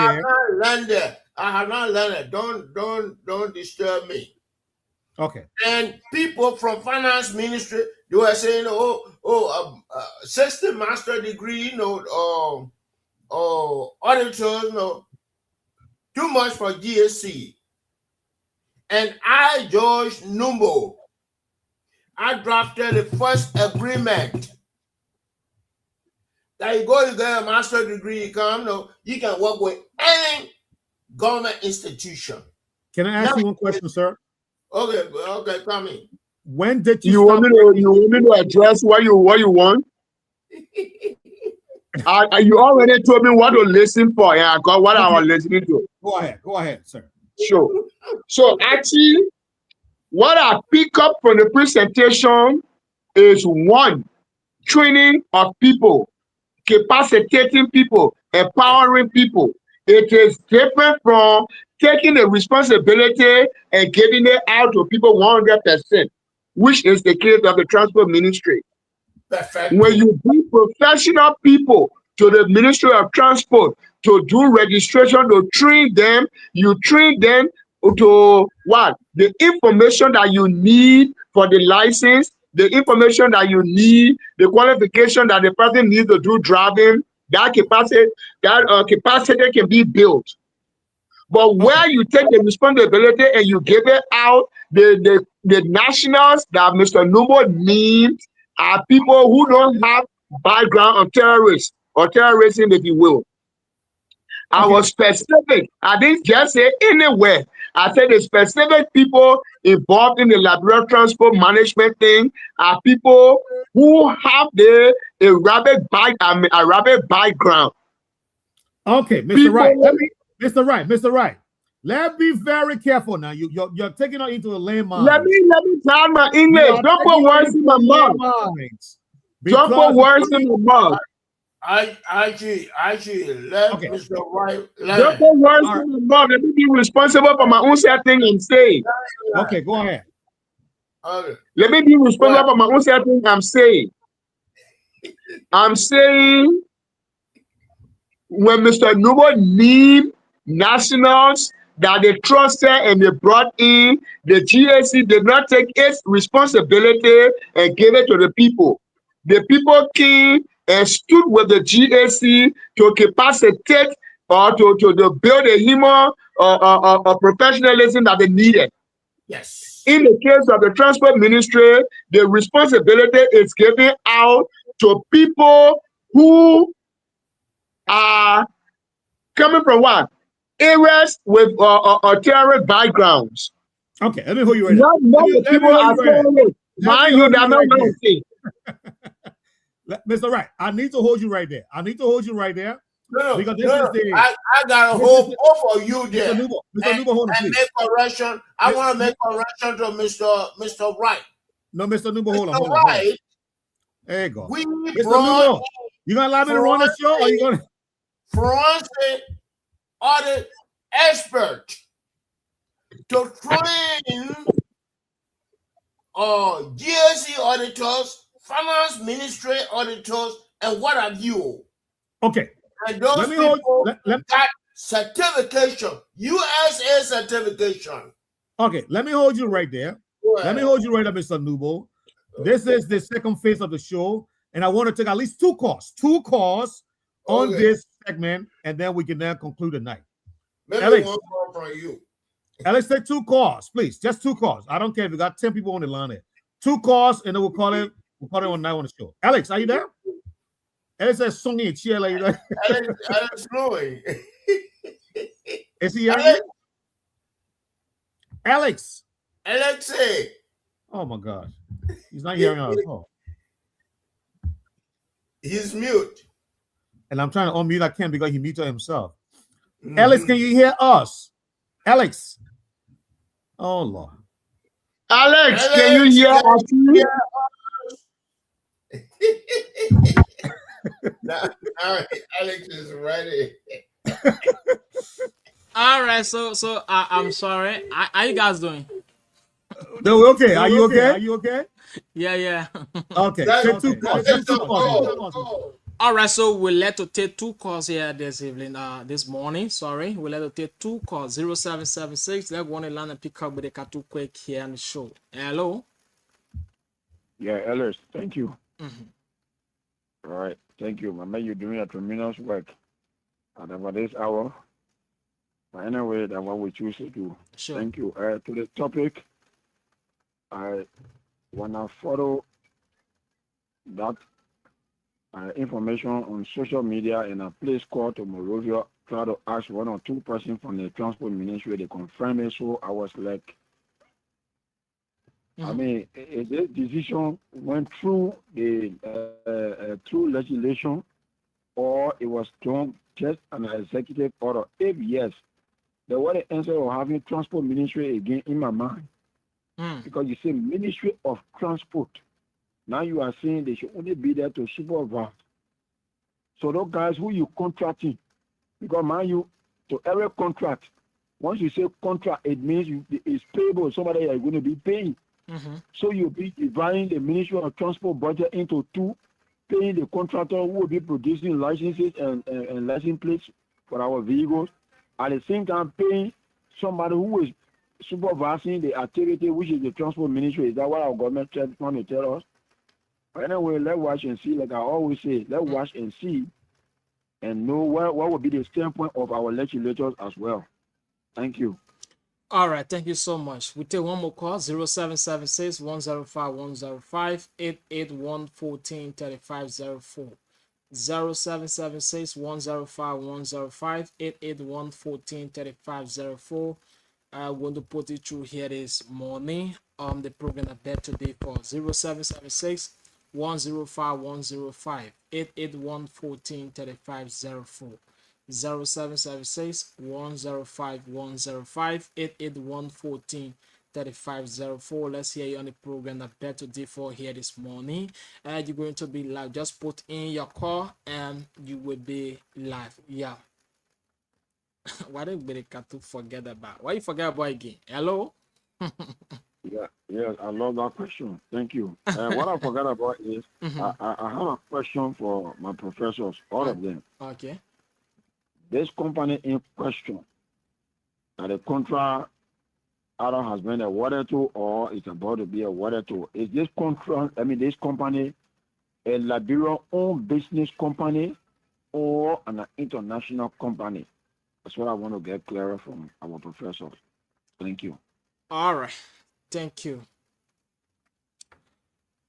there. I have not learned. Don't disturb me. Okay. And people from finance ministry, they were saying, 60 master degree, auditors, too much for GSC. And I, George Numbo, I drafted the first agreement that you go to get a master degree, you can work with any government institution. Can I ask you one question, sir? Okay, come in. When did you want me to address what you want? You already told me what to listen for. Yeah, I got what I was listening to. Go ahead, sir. Sure. So actually, what I pick up from the presentation is one, training of people, capacitating people, empowering people. It is different from taking the responsibility and giving it out to people 100%, which is the case of the transport ministry. Perfect. When you bring professional people to the Ministry of Transport to do registration, to train them, you train them to what? The information that you need for the license, the information that you need, the qualification that the person needs to do driving, that capacity can be built. But where you take the responsibility and you give it out, the nationals that Mr. Nubo needs are people who don't have background of terrorists or terrorism, if you will. I was specific. I didn't just say anywhere. I said the specific people involved in the Liberia transport management thing are people who have the Arabic background. Okay, Mr. Wright. Mr. Wright. Let's be very careful now. You're taking it into a landmine. Let me try my English. Don't put words in my mouth. Don't put words in my mouth. Actually, let Mr. Wright. Don't put words in my mouth. Let me be responsible for my own setting and say. Okay, go ahead. Let me be responsible for my own setting. I'm saying when Mr. Nubo need nationals that they trusted and they brought in, the GSC did not take its responsibility and give it to the people. The people came and stood with the GSC to capacitate or to build a human professionalism that they needed. Yes. In the case of the transport ministry, the responsibility is given out to people who are coming from what? Areas with terrorist backgrounds. Okay, let me hold you right now. Mind you, that's not what I'm saying. Mr. Wright, I need to hold you right there. No, because this is the, I got to hold both of you there. Mr. Nubo, hold on, please. Make correction. I want to make correction to Mr. Wright. No, Mr. Nubo, hold on. Wright, there you go. Mr. Nubo, you gonna allow me to run the show, or you gonna forensic audit expert to train GSC auditors, finance ministry auditors, and what have you. Okay. And those people got certification, USA certification. Okay, let me hold you right there. Let me hold you right there, Mr. Nubo. This is the second phase of the show, and I want to take at least two calls on Okay. this segment, and then we can then conclude the night. Maybe Alex. one call from you. Alex, take two calls, please. Just two calls. I don't care if you got 10 people on the line there. Two calls, and then we'll call it on night on the show. Alex, are you there? Alex says Sonny and Chia like that. Alex Louis. Is he here? Alex. Alex. Alexei. Oh my gosh. He's not hearing our call. He's mute. And I'm trying to unmute. I can't because he muted himself. Alex, can you hear us? Alex. Oh Lord. Alex, can you hear us? now Alex is ready. All right, so I'm sorry. How you guys doing? No, we're okay. Are you okay? Are you okay? Yeah. Okay. Take two calls. All right, so we'll let to take two calls here this evening, this morning. Sorry, we'll let to take two calls. 0776. Let's go on the line and pick up with the car too quick here on the show. Hello. Yeah, Alex, thank you. Mm-hmm. All right, thank you, Mama. You're doing a tremendous work at about this hour. But anyway, that's what we choose to do. Sure. Thank you. To the topic, I want to follow that information on social media in a place called to Monrovia. Try to ask one or two persons from the transport ministry. They confirm it. So I was like, I mean, this decision went through the through legislation, or it was done just an executive order. If yes, then what the answer of having transport ministry again in my mind, because you say Ministry of Transport. Now you are saying they should only be there to supervise. So those guys who you contracting, because mind you, to every contract, once you say contract, it means it's payable. Somebody you are going to be paying. So you'll be dividing the Ministry of Transport budget into two, paying the contractor who will be producing licenses and license plates for our vehicles, at the same time paying somebody who is supervising the activity, which is the Transport Ministry. Is that what our government trying to tell us? Anyway, let's watch and see. Like I always say, let's watch and see and know what will be the standpoint of our legislators as well. Thank you. All right, thank you so much. We take one more call, 0776 105 105 881 14 3504. 0776 105 105 881 14 3504. I want to put it through here this morning on the program I bet today for 0776 105 105 881 14 3504. 0776 105 105 881 14 3504. Let's hear you on the program I bet today for here this morning. And you're going to be live. Just put in your call and you will be live. Yeah. Why did we to forget about? Why you forget about again? Hello? Yes, I love that question. Thank you. What I forgot about is I have a question for my professors, all of them. Okay. This company in question, that the contract either has been awarded to or is about to be awarded to, is this contract, this company a Liberia-owned business company or an international company? That's what I want to get clearer from our professors. Thank you. All right. Thank you.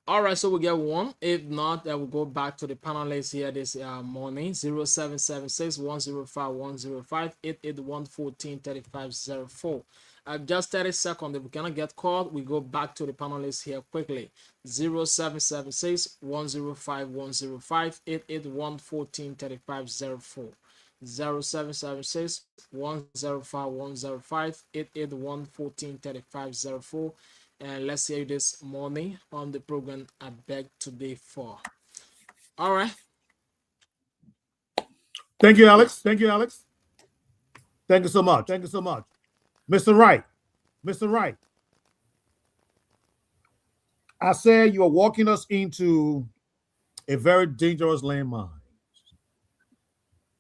All right, so we get one. If not, I will go back to the panelists here this morning. 0776 105 105 881 14 3504. Just 30 seconds. If we cannot get called, we go back to the panelists here quickly. 0776 105 105 881 14 3504. 0776 105 105 881 14 3504. And let's hear you this morning on the program I beg today for. All right. Thank you, Alex. Thank you, Alex. Thank you so much. Thank you so much. Mr. Wright. Mr. Wright. I said you are walking us into a very dangerous landmine.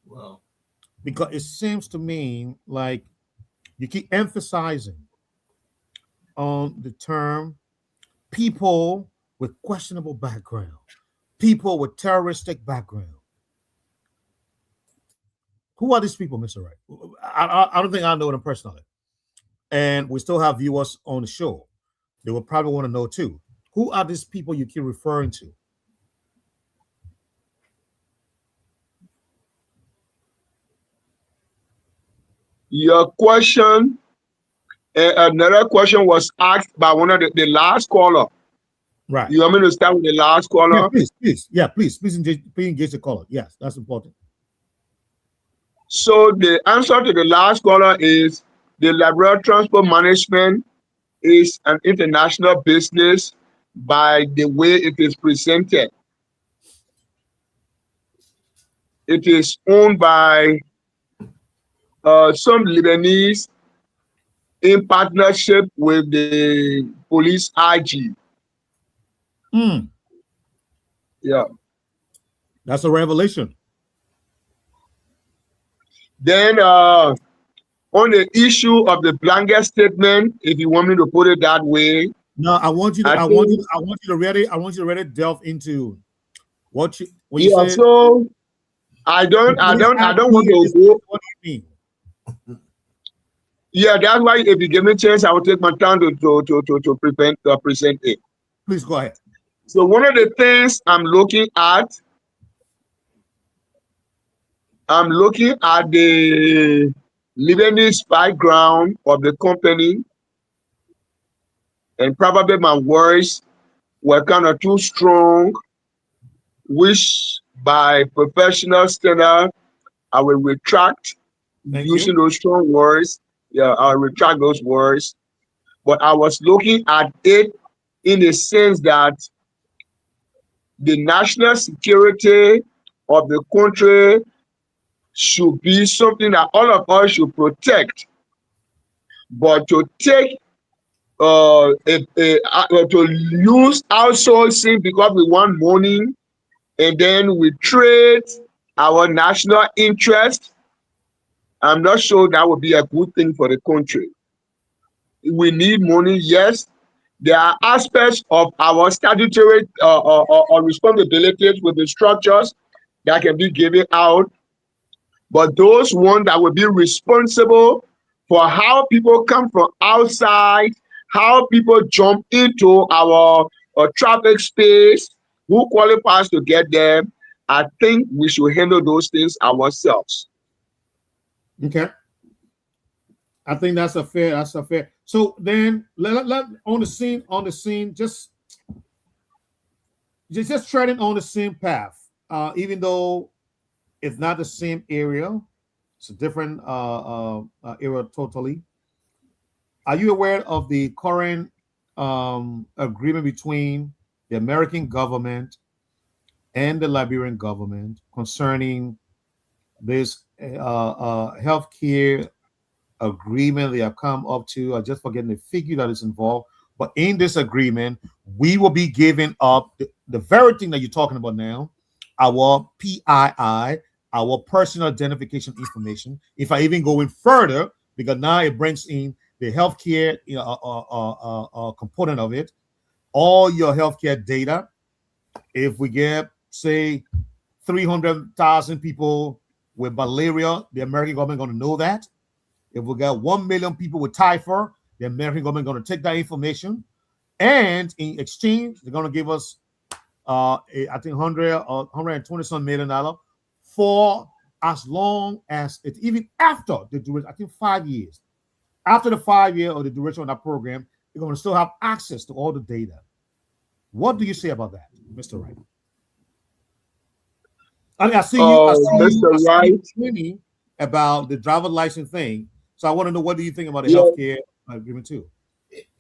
Well, because it seems to me like you keep emphasizing on the term people with questionable background. people with terroristic background. Who are these people, Mr. Wright? I don't think I know them personally. And we still have viewers on the show. They will probably want to know too. Who are these people you keep referring to? Your question, another question was asked by one of the last caller. Right. You want me to start with the last caller? Yeah, please. Yeah, please engage the caller. Yes, that's important. So the answer to the last caller is the Liberia Transport Management is an international business by the way it is presented. It is owned by some Lebanese in partnership with the police IG. Yeah. That's a revelation. Then on the issue of the blanket statement, if you want me to put it that way. No, I want you to really delve into what you say. So I don't want to go. What do you mean? Yeah, that's why if you give me a chance, I will take my time to present it. Please go ahead. So one of the things I'm looking at the Lebanese background of the company, and probably my words were kind of too strong, which by professional standard, I will retract using those strong words. Yeah, I'll retract those words. But I was looking at it in the sense that the national security of the country should be something that all of us should protect. But to take to use outsourcing because we want money, and then we trade our national interest, I'm not sure that would be a good thing for the country. We need money, yes. There are aspects of our statutory responsibilities with the structures that can be given out, but those ones that will be responsible for how people come from outside, how people jump into our traffic space, who qualifies to get there, I think we should handle those things ourselves. Okay. I think that's a fair. So then let on the scene, just treading on the same path, even though it's not the same area, it's a different area totally. Are you aware of the current agreement between the American government and the Liberian government concerning this healthcare agreement they have come up to? I just forgetting the figure that is involved. But in this agreement, we will be giving up the very thing that you're talking about now, our PII, our personal identification information. If I even go in further, because now it brings in the healthcare component of it, all your healthcare data. If we get, say, 300,000 people with malaria, the American government going to know that. If we got 1 million people with typhoid, the American government going to take that information, and in exchange, they're going to give us, I think, $120 million for as long as it's even after the duration. I think 5 years. After the 5 year or the duration of that program, you're going to still have access to all the data. What do you say about that, Mr. Wright? I see you tweeting about the driver license thing. So I want to know, what do you think about the healthcare agreement too?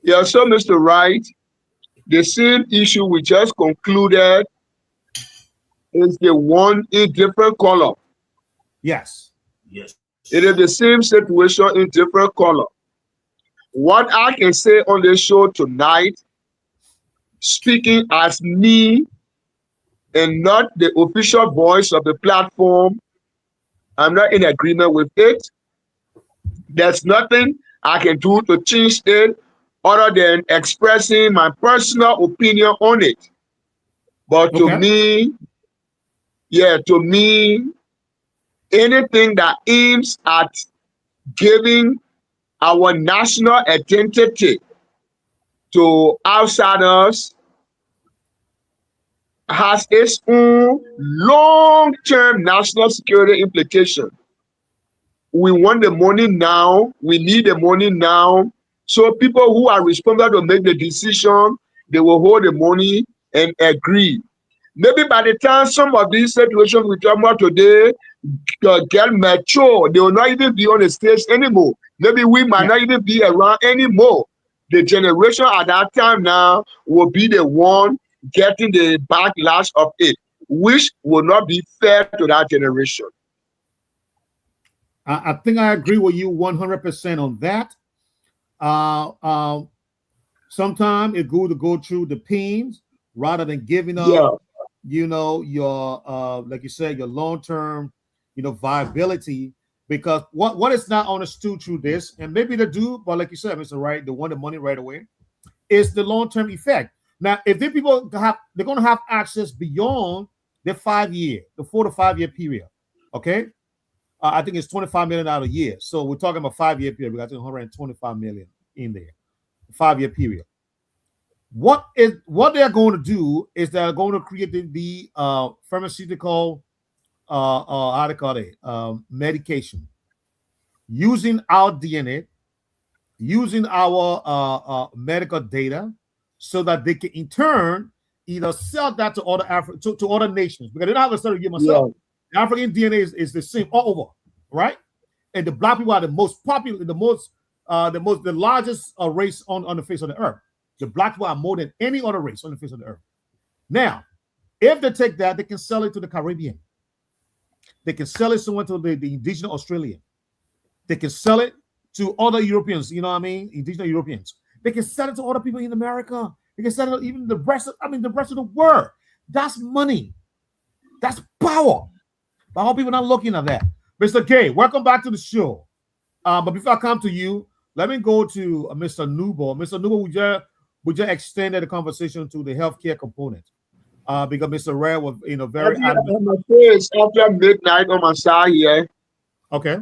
Yeah, so Mr. Wright, the same issue we just concluded is the one in different color. Yes. It is the same situation in different color. What I can say on the show tonight, speaking as me and not the official voice of the platform, I'm not in agreement with it. There's nothing I can do to change it other than expressing my personal opinion on it. But to Okay. me, anything that aims at giving our national identity to outsiders has its own long-term national security implication. We want the money now. We need the money now. So people who are responsible to make the decision, they will hold the money and agree. Maybe by the time some of these situations we talk about today get mature, they will not even be on the stage anymore. Maybe we might not even be around anymore. The generation at that time now will be the one getting the backlash of it, which will not be fair to that generation. I think I agree with you 100% on that. Sometimes it's good to go through the pains rather than giving up, your like you said, your long-term, viability. Because what is not understood through this, and maybe they do, but like you said, Mr. Wright, they want the money right away, is the long-term effect. Now, if they're going to have access beyond the 4 to 5 year period, okay? I think it's 25 million out a year. So we're talking about 5 year period. We got 125 million in there, 5 year period. What they're going to do is they're going to create the pharmaceutical, how do they call it, medication, using our DNA, using our medical data, so that they can in turn either sell that to other to other nations, because they don't have a certain year myself. The African DNA is the same all over, right? And the black people are the most popular, the largest race on the face of the earth. The black people are more than any other race on the face of the earth. Now, if they take that, they can sell it to the Caribbean. They can sell it somewhere to the indigenous Australian. They can sell it to other Europeans, indigenous Europeans. They can sell it to other people in America. They can sell it even the rest of the world. That's money. That's power. But I hope people are not looking at that. Mr. K, welcome back to the show. But before I come to you, let me go to Mr. Nubo. Mr. Nubo, would you extend the conversation to the healthcare component? Because Mr. Ray was, very adamant. It's after midnight on my side here. Okay.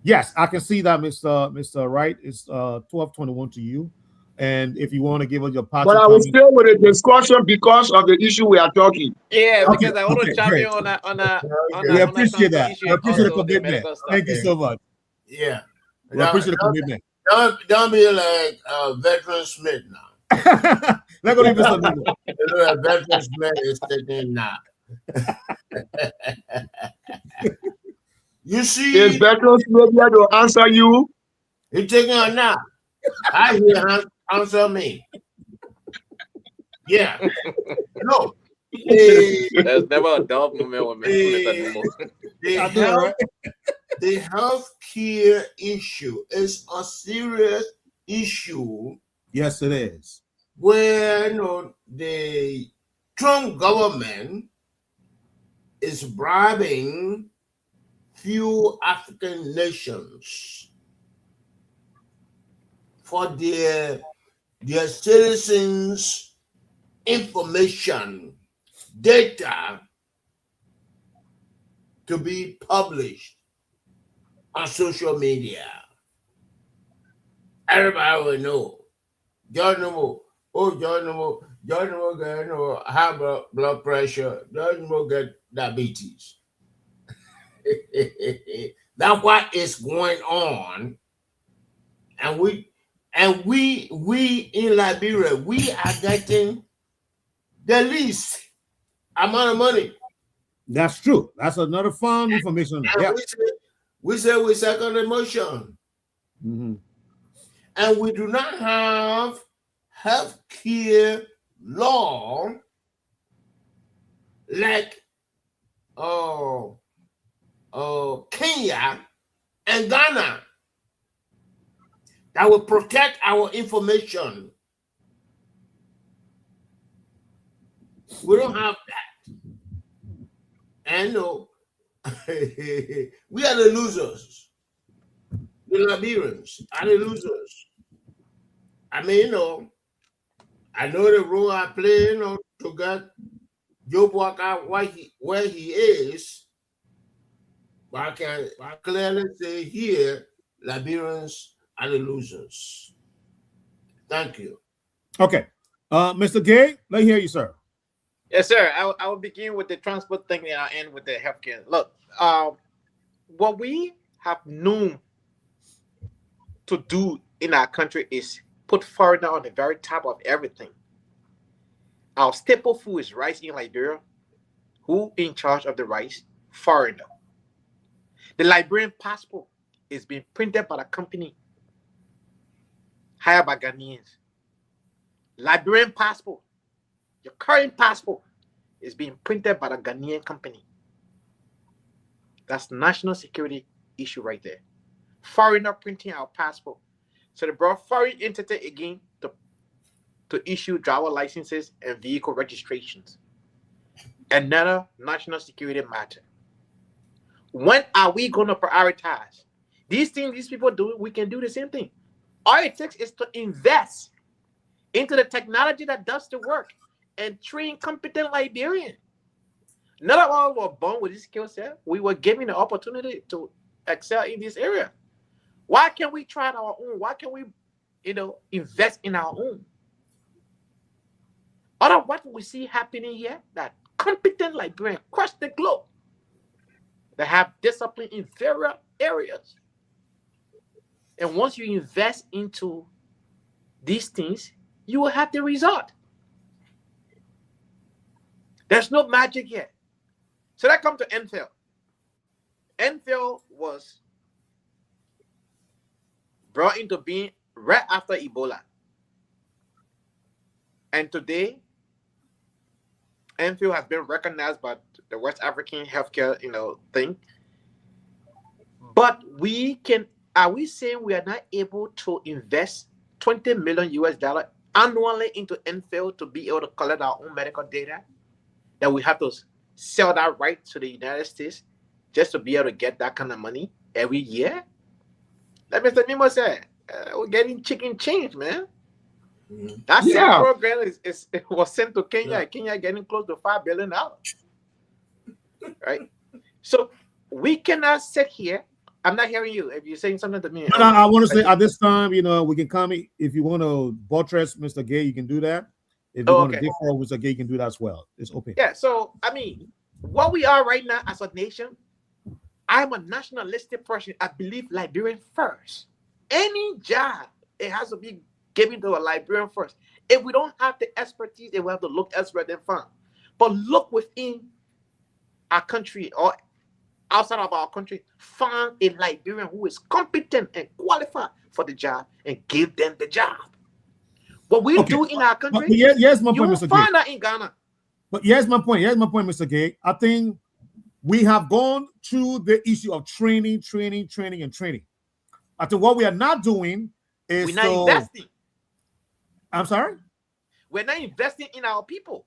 Yes, I can see that, Mr. Wright. It's 12:21 to you. And if you want to give us your part, but I was still with a discussion because of the issue we are talking. Yeah, because I want to chime in on we appreciate that. I appreciate the commitment. Thank you so much. Yeah, we appreciate the commitment. Don't be like Veteran Smith now. Let's go to Mr. Nubo. Veteran Smith is taking now. You see, is Veteran Smith here to answer you? He's taking a nap. I hear him answer me. Yeah. No. There's never a dull moment with Mr. Nubo. The health care issue is a serious issue. Yes, it is. Where the Trump government is bribing few African nations for their citizens' information, data to be published on social media. Everybody will know. John Nubo get high blood pressure. John Nubo get diabetes. That's what is going on, and we in Liberia, we are getting the least amount of money. That's true. That's another fun information. Yeah. We say we second the motion. Mm-hmm. And we do not have health care law like Kenya and Ghana that will protect our information. We don't have that. And we are the losers. The Liberians are the losers. I mean, I know the role I play, to get Job Walker, where he is, but I can clearly say here, Liberians are the losers. Thank you. Okay. Mr. Gay, let me hear you, sir. Yes, sir. I will begin with the transport thing and I'll end with the healthcare. Look, what we have known to do in our country is put foreigner on the very top of everything. Our staple food is rice in Liberia. Who in charge of the rice? Foreigner. The Liberian passport is being printed by the company hired by Ghanaians. Liberian passport, your current passport, is being printed by the Ghanaian company. That's national security issue right there. Foreigner printing our passport. So they brought foreign entity again to issue driver licenses and vehicle registrations. Another national security matter. When are we going to prioritize? These things these people do, we can do the same thing. All it takes is to invest into the technology that does the work and train competent Liberians. None of us were born with this skill set. We were given the opportunity to excel in this area. Why can't we try it our own? Why can't we, invest in our own? Other what we see happening here, that competent Liberians across the globe that have discipline in various areas. And once you invest into these things, you will have the result. There's no magic yet. So that comes to NFL. NFL was brought into being right after Ebola. And today, NFL has been recognized by the West African healthcare, thing. But are we saying we are not able to invest $20 million US annually into NFL to be able to collect our own medical data? That we have to sell that right to the United States just to be able to get that kind of money every year? Like Mr. Nemo said, we're getting chicken change, man. That same program was sent to Kenya. Yeah. Kenya getting close to $5 billion. Right? So we cannot sit here. I'm not hearing you. If you're saying something to me. No, I want to say at this time, we can comment. If you want to buttress Mr. Gay, you can do that. If you want to differ with Mr. Gay, you can do that as well. It's open. Yeah, so, what we are right now as a nation, I'm a nationalistic person. I believe Liberian first. Any job, it has to be given to a Liberian first. If we don't have the expertise, then we have to look elsewhere than find. But look within our country or outside of our country, find a Liberian who is competent and qualified for the job and give them the job. What we do in our country, yes, my point, you Mr. find Gay. that in Ghana. But here's my point, Mr. Gay. I think we have gone through the issue of training. I think what we are not doing is we're not investing. I'm sorry? We're not investing in our people.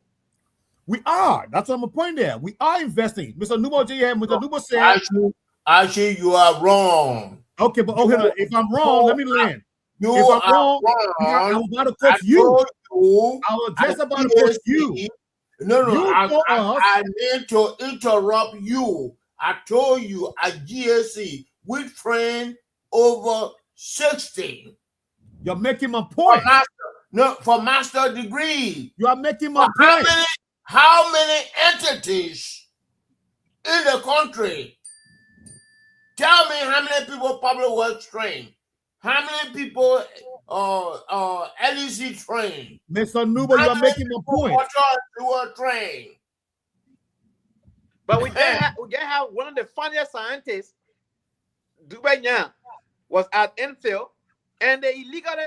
We are. That's what my point there. We are investing. Mr. Nubo said. Actually, you are wrong. Okay, but if I'm wrong, let me land. If I'm wrong, I'm about to coach you. I was just about to coach you. No, I need to interrupt you. I told you at GSC, we train over 60. You're making my point. For master degree. You are making my point. How many entities in the country? Tell me how many people public works train? How many people LEC train? Mr. Nubo, you are making my point. Train. But we can have one of the funniest scientists, Dubanya, was at Enfield, and they illegally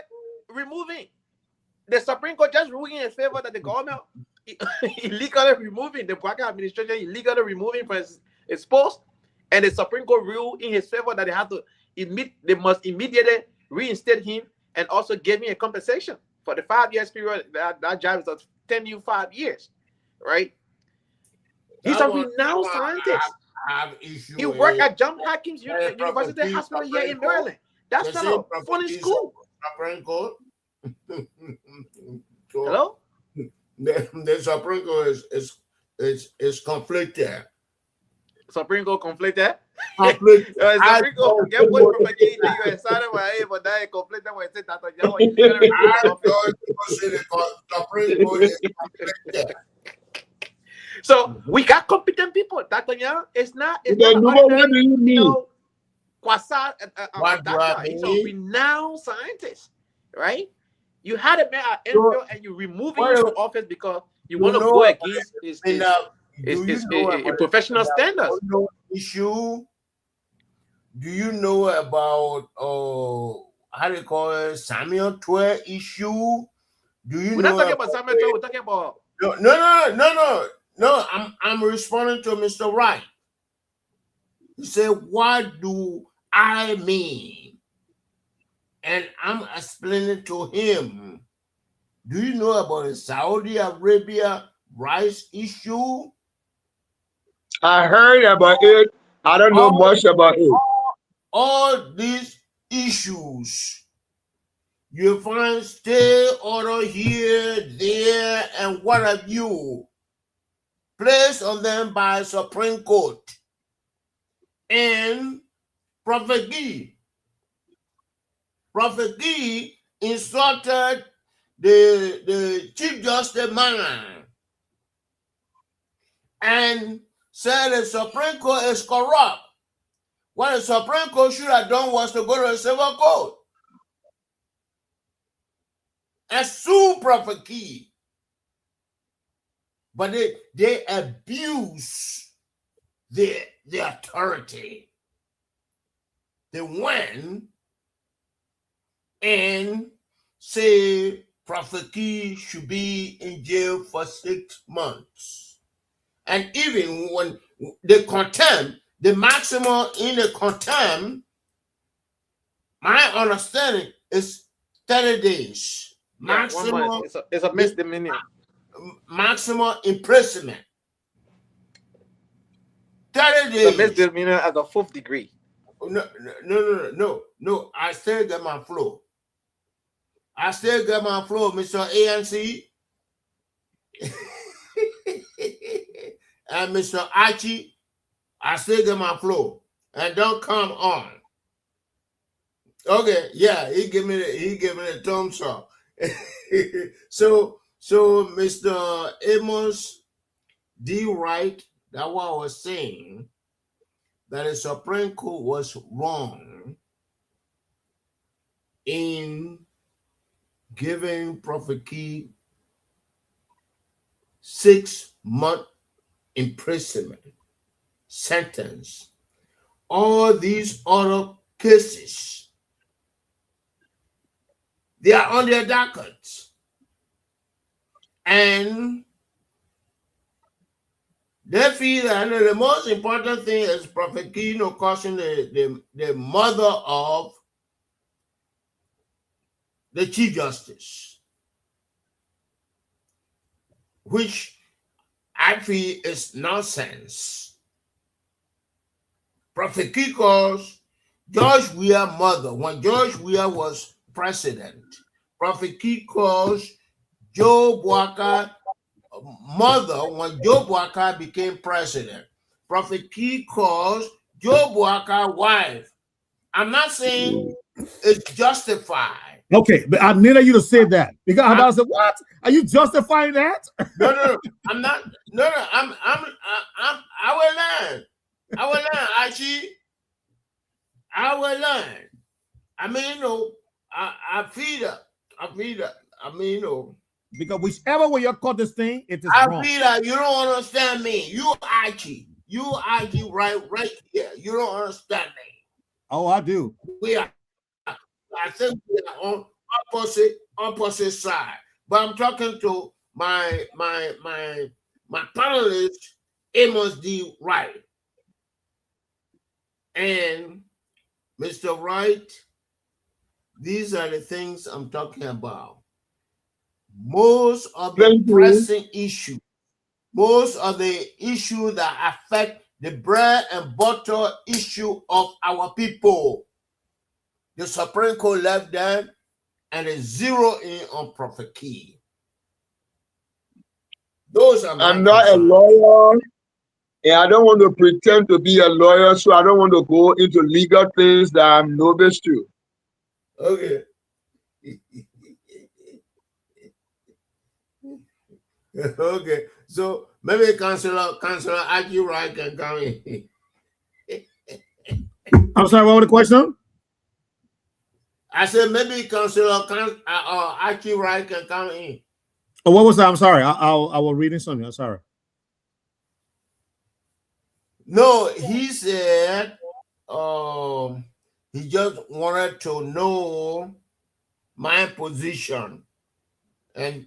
removing. The Supreme Court just ruling in favor that the government illegally removing, the Bwaka administration illegally removing from his post, and the Supreme Court ruled in his favor that they must immediately reinstate him and also give him a compensation for the 5 years period. That job is a 10 years, right? He's a renowned scientist. He worked at Johns Hopkins University Hospital here in Maryland. That's not a funny school. Hello? The Supreme Court is it's conflicted. Supreme Court conflicted. Conflict. Supreme Court get one Prophet Key in the US. Sorry, but that conflicted when it said that Supreme Court is conflicted. So we got competent people. Dr. Young, it's not What do you mean? Kwasa, What do I he's a mean? renowned scientist, right? You had a man at Enfield and you removing him from office because you want to go against his professional standards. Issue. Do you know about how do you call it, Samuel Twe issue? Do you We're know not talking about Samuel Twe, we're talking about no. I'm responding to Mr. Wright. He said, "What do I mean?" And I'm explaining to him. Do you know about the Saudi Arabia rice issue? I heard about it. I don't know much about it. All these issues, you find stay order here, there, and what have you, placed on them by Supreme Court. And Prophet Gee instructed the Chief Justice man and said the Supreme Court is corrupt. What the Supreme Court should have done was to go to the civil court and sue Prophet Key. But they abuse the authority. They went and say Prophet Key should be in jail for 6 months. And even when they contempt, the maximum in the contempt, my understanding is 30 days. Maximum. It's a misdemeanor. Maximum imprisonment. 30 days. It's a misdemeanor at the 4th degree. No. I still get my flow. Mr. ANC. And Mr. Archie. I still get my flow. And don't come on. Okay, yeah, he give me the thumbs up. So Mr. Amos D. Wright, that's what I was saying, that the Supreme Court was wrong in giving Prophet Key 6-month imprisonment sentence. All these other cases, they are on their dockets. And they feel that the most important thing is Prophet Key causing the mother of the Chief Justice, which I feel is nonsense. Prophet Key calls George Weah mother when George Weah was president. Prophet Key calls Joe Boakai mother when Joe Boakai became president. Prophet Key calls Joe Boakai wife. I'm not saying it's justified. Okay, but I needed you to say that because I said, "What? Are you justifying that?" No, I'm not. No, I will learn. Archie. I will learn. I mean, I feed up. I mean, because whichever way you cut this thing, it is wrong. I feel that you don't understand me. You Archie right here. You don't understand me. Oh, I do. I think we are on opposite side. But I'm talking to my panelist, Amos D. Wright. And Mr. Wright, these are the things I'm talking about. Most of the pressing issues, most of the issues that affect the bread and butter issue of our people, the Supreme Court left them and they zero in on Prophet Key. Those are my I'm not a concerns. lawyer, and I don't want to pretend to be a lawyer, so I don't want to go into legal things that I'm novice to. Okay. Okay. So maybe Councillor Aki Wright can come in. I'm sorry, what was the question? I said maybe Councillor Aki Wright can come in. Oh, what was that? I'm sorry. I was reading something. I'm sorry. No, he said he just wanted to know my position, and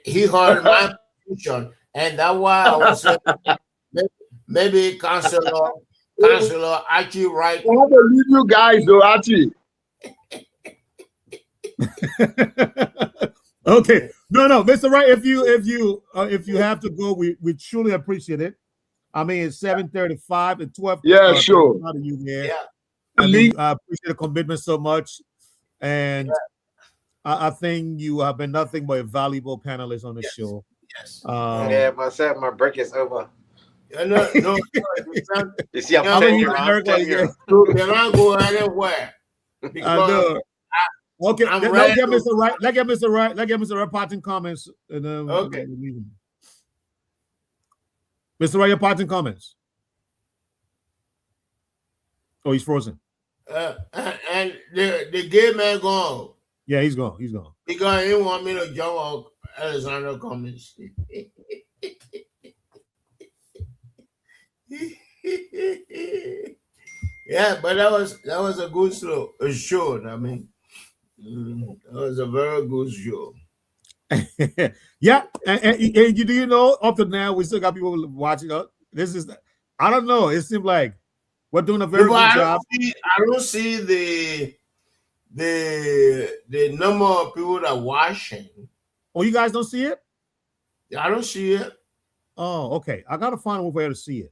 he heard my position, and that's why I was saying maybe Councillor Archie Wright. I have to leave you guys, though, Archie. Okay. No, Mr. Wright, if you have to go, we truly appreciate it. I mean, it's 7:35 and 12. Yeah, sure. Out of you there. Yeah. I mean, I appreciate the commitment so much, and I think you have been nothing but a valuable panelist on the show. Yes. Yeah, myself, my break is over. No. You see, I'm telling you, So cannot go anywhere. Because okay, I'm let's ready get to- Mr. Wright. Let's get Mr. Wright. Let's get Mr. Wright parting comments, and then Okay. we'll leave him. Mr. Wright, your parting comments. Oh, he's frozen. and the gay man gone Yeah, he's gone. He's gone. because he didn't want me to jump on Alexander Cummings. Yeah, but that was a good show. I mean, that was a very good show. Yeah, and do you know up to now we still got people watching us. This is, I don't know. It seems like we're doing a very Because good job. I don't see the number of people that are watching. Oh, you guys don't see it? I don't see it. Oh, okay. I gotta find a way to see it.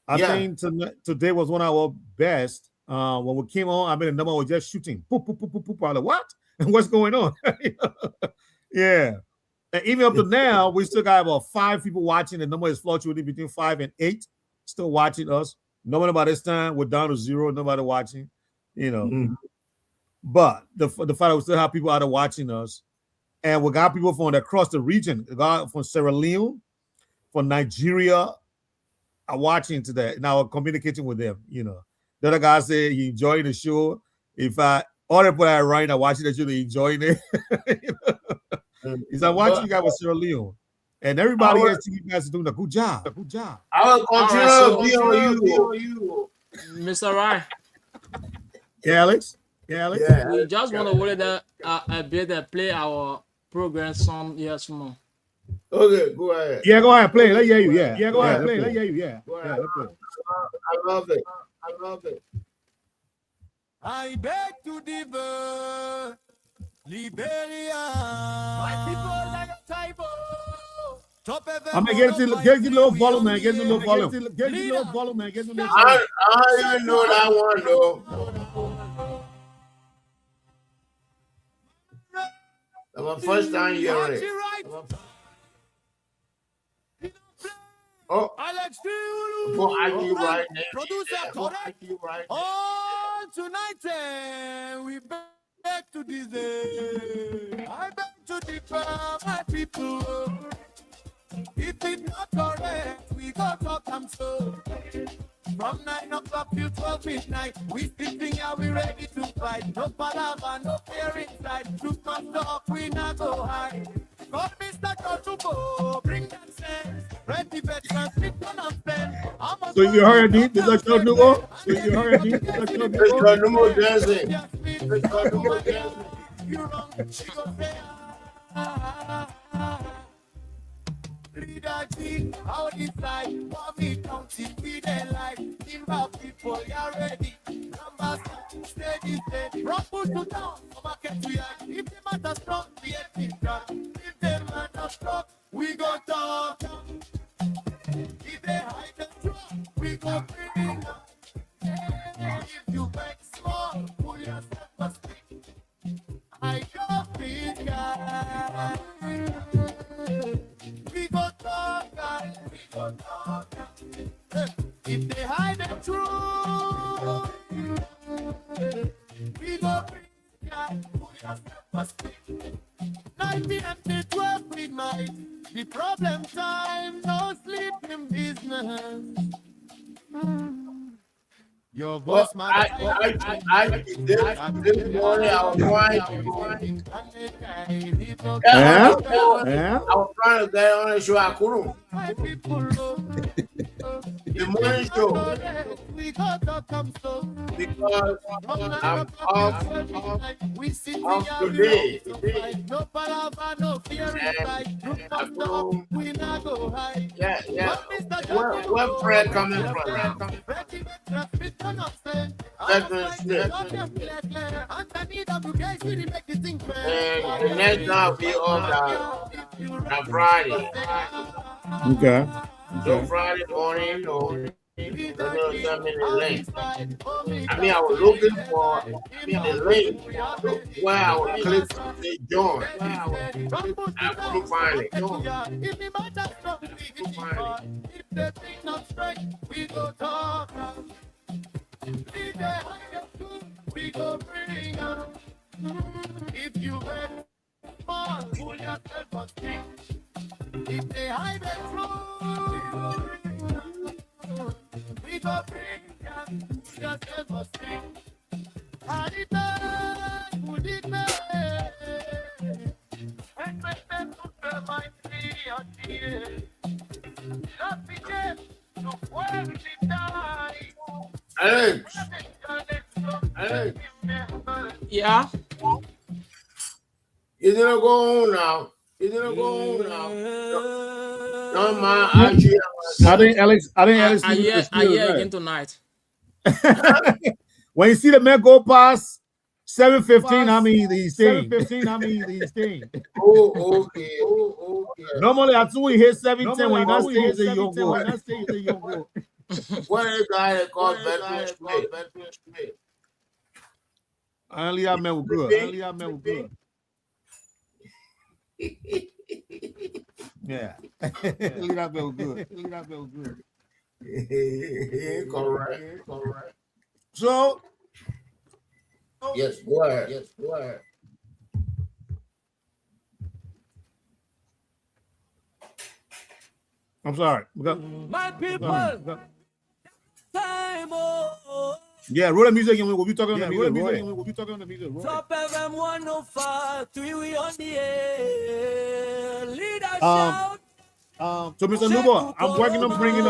I Yeah. think today was one of our best. When we came on, I mean the number was just shooting. Poop, poop, poop, poop, poop. I was like, what? And what's going on? Yeah. And even up to now, we still got about 5 people watching. The number is fluctuating between 5 and 8 still watching us. Nobody by this time, we're down to 0, nobody watching, you know. Mhm. But the fact that we still have people out there watching us, and we got people from across the region, we got from Sierra Leone, from Nigeria, are watching today. Now we're communicating with them, you know. The other guy said he enjoying the show. If all the people that are right now watching the show, they enjoying it. You know? He's like, watching you guys with Sierra Leone. And everybody else, you guys are doing a good job. Good job. I will continue so to be on you. Mr. Wright, Yeah, Alex? Yeah, Alex? Yeah. we just want to wait a bit and play our program song. Yes, more. Okay, go ahead. Yeah, go ahead, play. Let's hear you. Yeah. Yeah, go ahead, let's play. Let's play. hear you. Yeah. Go Yeah, ahead. let's play. I love it. I love it. I beg to differ, Liberia. My people like a typo. Top I mean, get the little volume, man. Get the little volume. Get the little volume, man. Get the little volume. I don't even know that one though. That's my first time hearing it. Oh, Alex for Aki right now. Producer, For correct? Aki right now. Oh, tonight we beg to deserve. I beg to differ, my people. If it's not correct, we go talk them so. From 9 o'clock till 12 midnight, we sitting here, we ready to fight. No palaver, no fear inside. Truth must talk, we not go hide. God, Mr. Kotubo, bring that sense. Ready veterans, speak on and spend. So you heard it? This is your new one? So you heard it? This is your new It's one? got no more dancing. It's got no more dancing. You wrong, she go say, Leader G, how decide? For me, county, we they like. Timber people, you're ready. Numbers, steady, steady. From push to town, from market to yard. If the matter strong, we ain't big drop. If the man not strong, we go talk. If they hide the truck, we go bring it up. If you beg small, pull yourself a stick. I don't think If they hide the truth, we go bring God. 9 p.m. to 12 midnight. The problem time, no sleeping business. Your voice, Well, this morning I was trying to. Yeah? I was trying to get on the show. I couldn't. The morning show. Because I'm off today. No palava, no fear inside. No come we not go high. Yeah. Where prayer coming from? And the next time will be on Friday. Okay. So Friday morning, link. I mean, I was looking for the link where I would click to say join. I couldn't find it. We go bring up. If you wait, pull yourself on stick. If they hide the truth, we go bring up. Yourself on stick. Anita, would it be? And my friend put my tree on here. Not be dead, to where we die. Alex. Yeah. You didn't go home now. No, man. I think Alex. I hear again tonight. When you see the man go past 7:15, I mean these things. Oh, okay. Normally, I we hit 7:10 when you not stay in your go. What is the guy that called Bedroom Smith? Only I met good. Yeah. Only I met good. Correct. So, yes, go ahead. I'm sorry. My people, time yeah, roll the music and we'll be talking on the music. Top FM 105, 3 we on the air. Leader shout. So Mr. Nubo, I'm working on bringing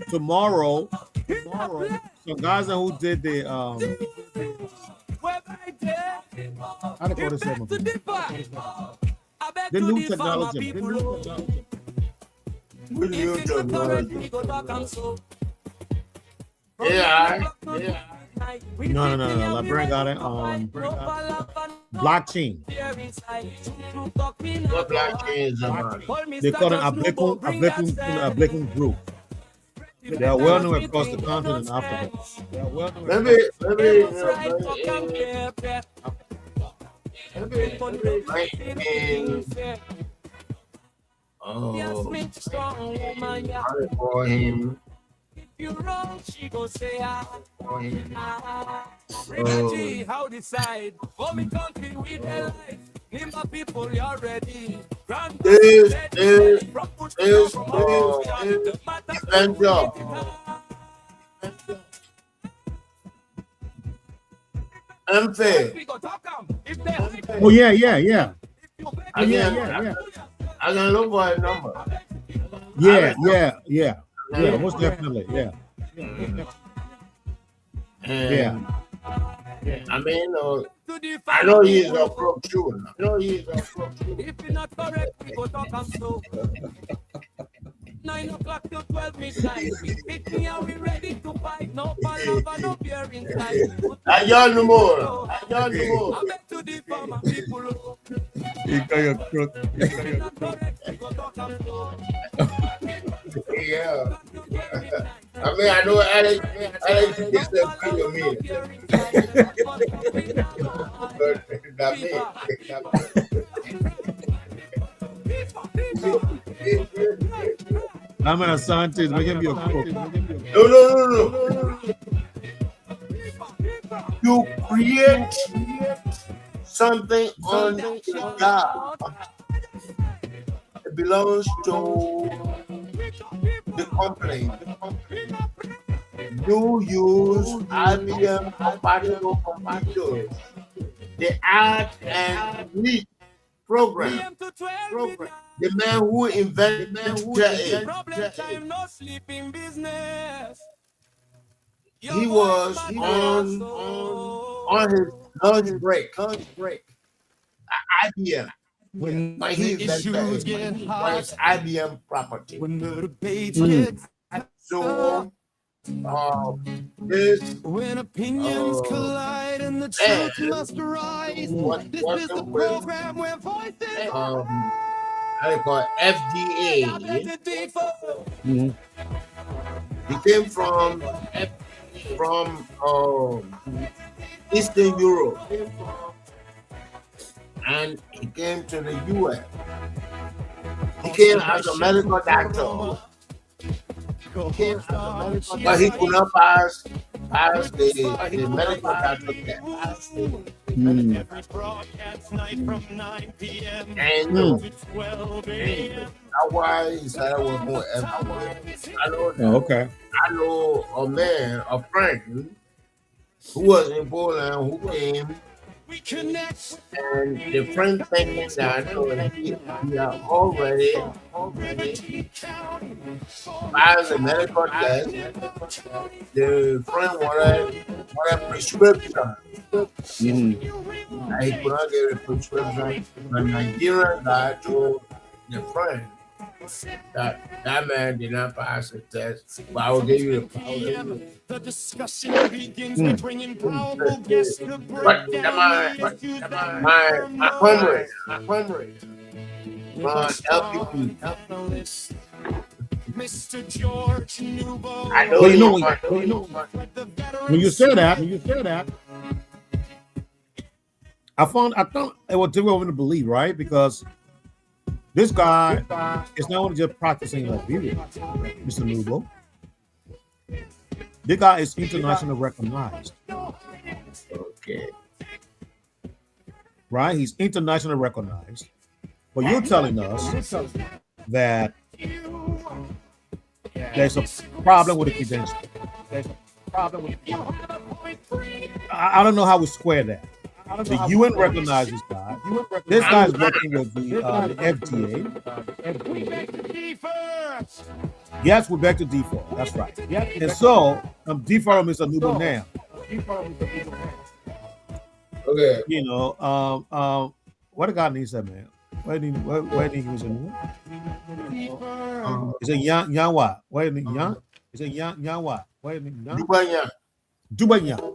tomorrow some guys who did the how do call this segment? The new technology. Yeah. No. Librarian got it. Blockchain. What blockchain is about? They call it a Blackun group. They are well known across the continent in Africa. For him. You wrong, she go say how decide for me country with the life. Nimba people, you're ready. Oh yeah. I can look for a number. Yeah, most definitely. Yeah. I mean, I know he's a pro too. If you're not correct, we go talk and so. 9 o'clock till 12 midnight. We pick me and we ready to fight. No palava, no beer inside. I don't know more. I bet to the farmer people. You got your crook. Yeah. I mean, I know Alex is the friend of me. But not me. I'm a scientist. Make him be a crook. No. You create something on the job. It belongs to the company. You use IBM compatible computers. The add and read program. The man who invented it. Problem time, no sleeping business. He was on his lunch break. IBM. When But he the issues invented get it. But hot, it's IBM property. when the debates get So this when opinions collide and the and truth must rise. was This is the working with program where voices how they call it, FDA. He came from Eastern Europe, and he came to the U.S. He came as a medical doctor, but he could not pass the medical doctor test. Every broadcast night from 9 p.m. And to 12 a.m. that's why he started working with FDA. I know that. Oh, okay. I know a friend who was in Poland who came, We connect. and the friend thinks that he had already passed the medical test. The friend wanted prescription. And he could not get a prescription. The Nigerian guy told the friend that man did not pass the test, but I will give you the power. The discussion begins. We're bringing powerful guests to break But down my comrade, LPP, Mr. George Newbo. I know Well, you know, when you say that, I thought it was difficult to believe, right? Because this guy is not only just practicing in Liberia, Mr. Nubo. This guy is internationally recognized. Okay. Right? He's internationally recognized. But you're telling us that there's a problem with the credentials. There's a problem with I don't know how we square that. The UN recognizes this guy. This guy is working with the FDA. Yes, we're back to default. That's right. And so, default is a new now. Okay. You know, what the guy needs that, man? Where did he use it? Is it Yang what? Where did Yang? Is it Yang what? Where did Dubanya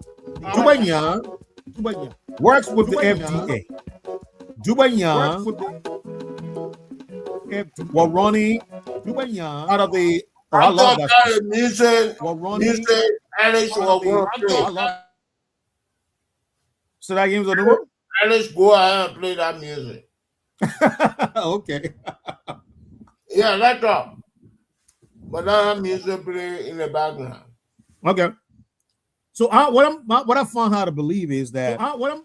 works with the FDA. Dubanya were running out of the. Oh, I love that. Music, Alice will go play. So that game's a new one? Alice, go ahead and play that music. Okay. Yeah, laptop. But that music play in the background. Okay. So what I found out to believe is that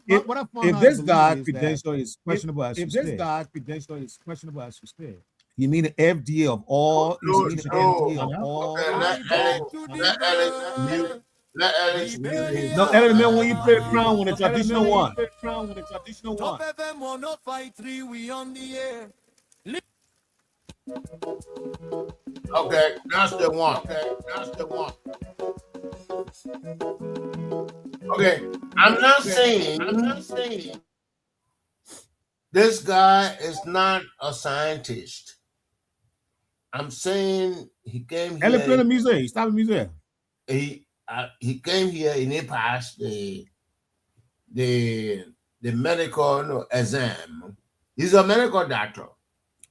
if this guy's credential is questionable as you said, you mean the FDA of all? Let Alice music. No, element when you play the crown when the traditional one. Top FM 105.3, we on the air. Okay, that's the one. Okay, I'm not saying this guy is not a scientist. I'm saying he came here. Play the music. Stop the music. He came here and he passed the medical exam. He's a medical doctor.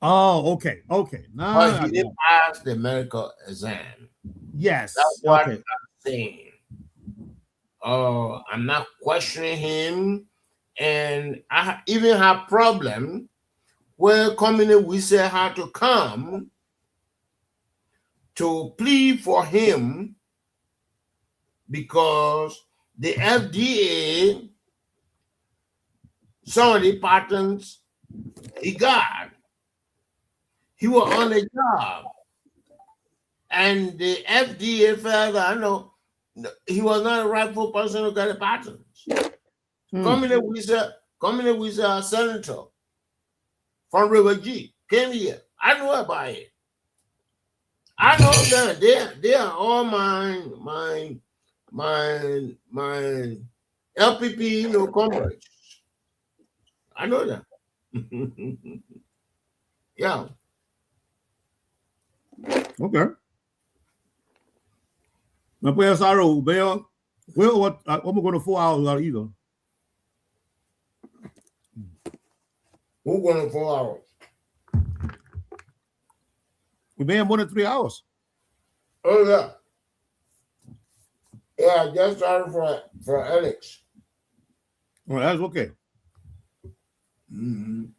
Oh, okay. But he didn't pass the medical exam. Yes. That's what I'm saying. I'm not questioning him, and I even have problem where Communist Wizard had to come to plead for him because the FDA, some of the patents he got, he was on the job. And the FDA felt that he was not a rightful person to get the patents. Communist Wizard, a senator from River G, came here. I know about it. I know that they are all my LPP, comrades. I know that. Yeah. Okay. Now, pues, Aro, Bell, well, what? I'm going to 4 hours out either. Who going to 4 hours? We may have more than 3 hours. Oh, yeah. Yeah, I just started for Alex. Well, that's okay. And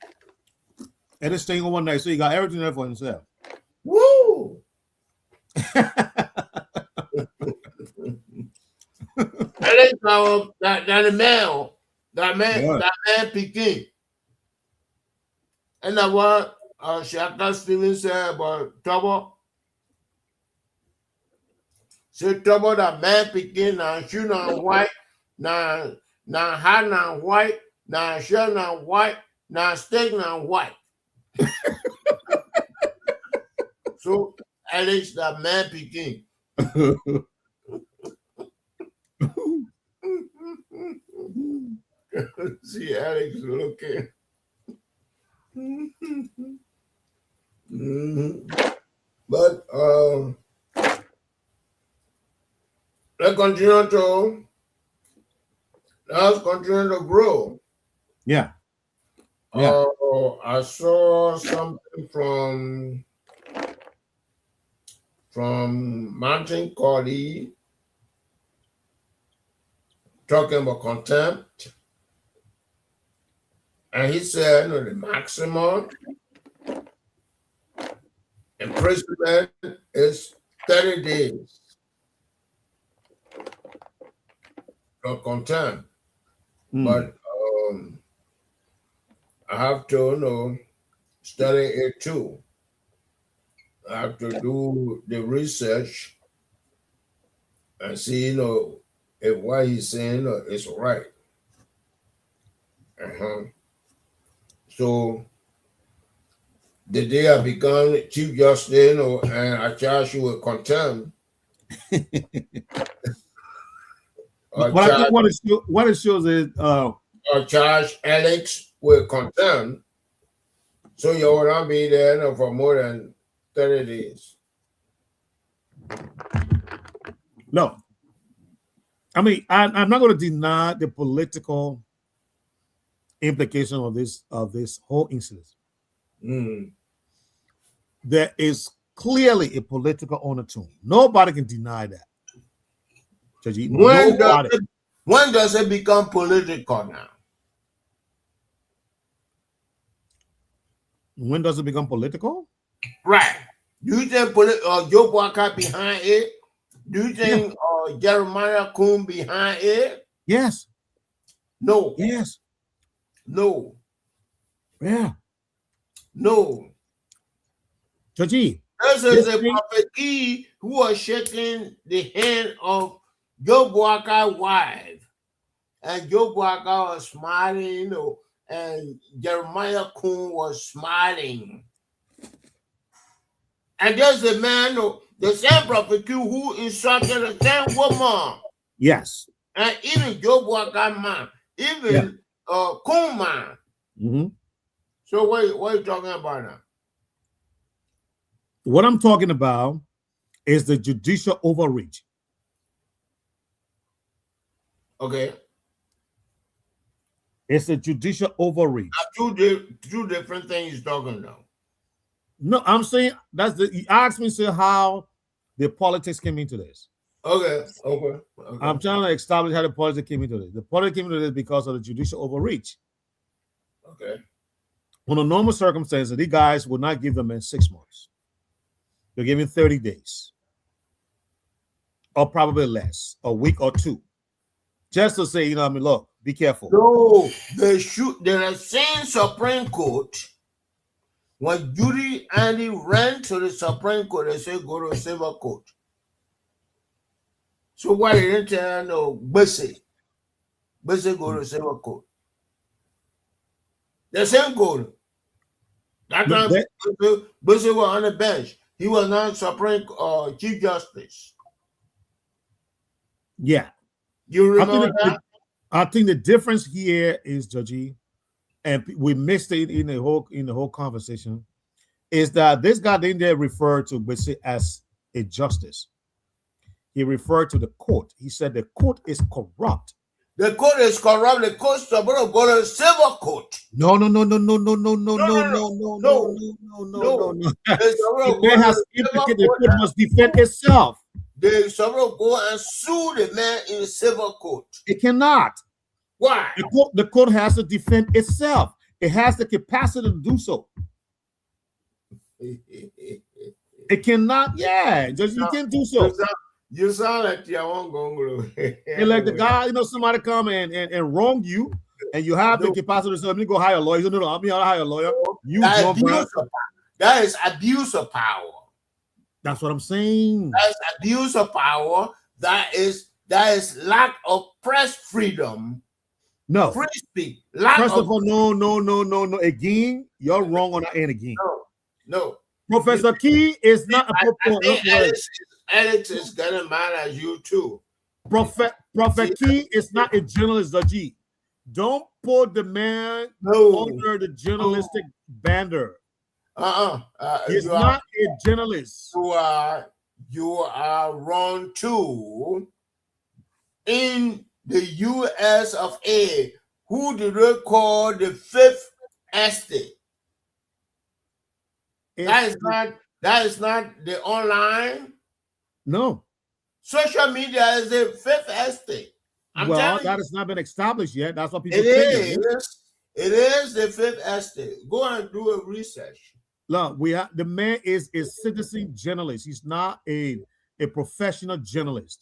this thing on one night, so you got everything there for himself. Woo! Alex, that man Peking. And that what Shaka Stevens said about Trouble. Say Trouble that man Peking now shoe now white, now hat now white, now shirt now white, now steak now white. So Alex that man Peking. See Alex looking. But let's continue to grow. Yeah. I saw something from Mountain Collie talking about contempt. And he said, the maximum imprisonment is 30 days of contempt. But I have to, study it too. I have to do the research and see, if what he's saying is right. So the day I become Chief Justice, and I charge you with contempt. But I think what it shows is or charge Alex with contempt, so you will not be there for more than 30 days. No. I mean, I'm not going to deny the political implication of this whole incident. There is clearly a political undertone. Nobody can deny that. When does it become political now? When does it become political? Right. Do you think Joe Walker behind it? Do you think Jeremiah Kuhn behind it? Yes. No. Yes. No. Yeah. No. Chachi. This is a prophet who was shaking the hand of Joe Walker's wife. And Joe Walker was smiling, and Jeremiah Kuhn was smiling. And there's the man, the same prophet who insulted the same woman. Yes. And even Joe Walker man, even Kuhn man. So what are you talking about now? What I'm talking about is the judicial overreach. Okay. It's a judicial overreach. Two different things you're talking about. No, I'm saying you asked me how the politics came into this. Okay. I'm trying to establish how the politics came into this. The politics came into this because of the judicial overreach. Okay. Under normal circumstances, these guys will not give the man 6 months. They'll give him 30 days, or probably less, a week or 2, just to say, I mean, look, be careful. No, the same Supreme Court. When Judy Andy ran to the Supreme Court, they said go to civil court. So why didn't tell no Bessie go to civil court? The same court. That time Bessie was on the bench. He was not Supreme Chief Justice. Yeah. You remember that? I think the difference here is, Judge, and we missed it in the whole conversation, is that this guy didn't refer to Bessie as a justice. He referred to the court. He said the court is corrupt. The court is corrupt. The court's supposed to go to civil court. No. The man has implicated. The court must defend itself. They supposed to go and sue the man in civil court. It cannot. Why? The court has to defend itself. It has the capacity to do so. It cannot. Yeah, just you can do so. You sound like you won't go. And like the guy, somebody come and wrong you, and you have the capacity to say, let me go hire a lawyer. No, I'm going to hire a lawyer. That is abuse of power. That's what I'm saying. That's abuse of power. That is lack of press freedom. No. Free speech. First of all, no. Again, you're wrong on that end again. No. Professor Key is not a Alex is gonna mad at you too. Prophet Key is not a journalist, G. Don't put the man under the journalistic banner. He's not a journalist. You are wrong too. In the US of A, who do they call the fifth estate? That is not the online. No. Social media is the fifth estate. That has not been established yet. That's what people say. It is the fifth estate. Go and do a research. Look, the man is a citizen journalist. He's not a professional journalist.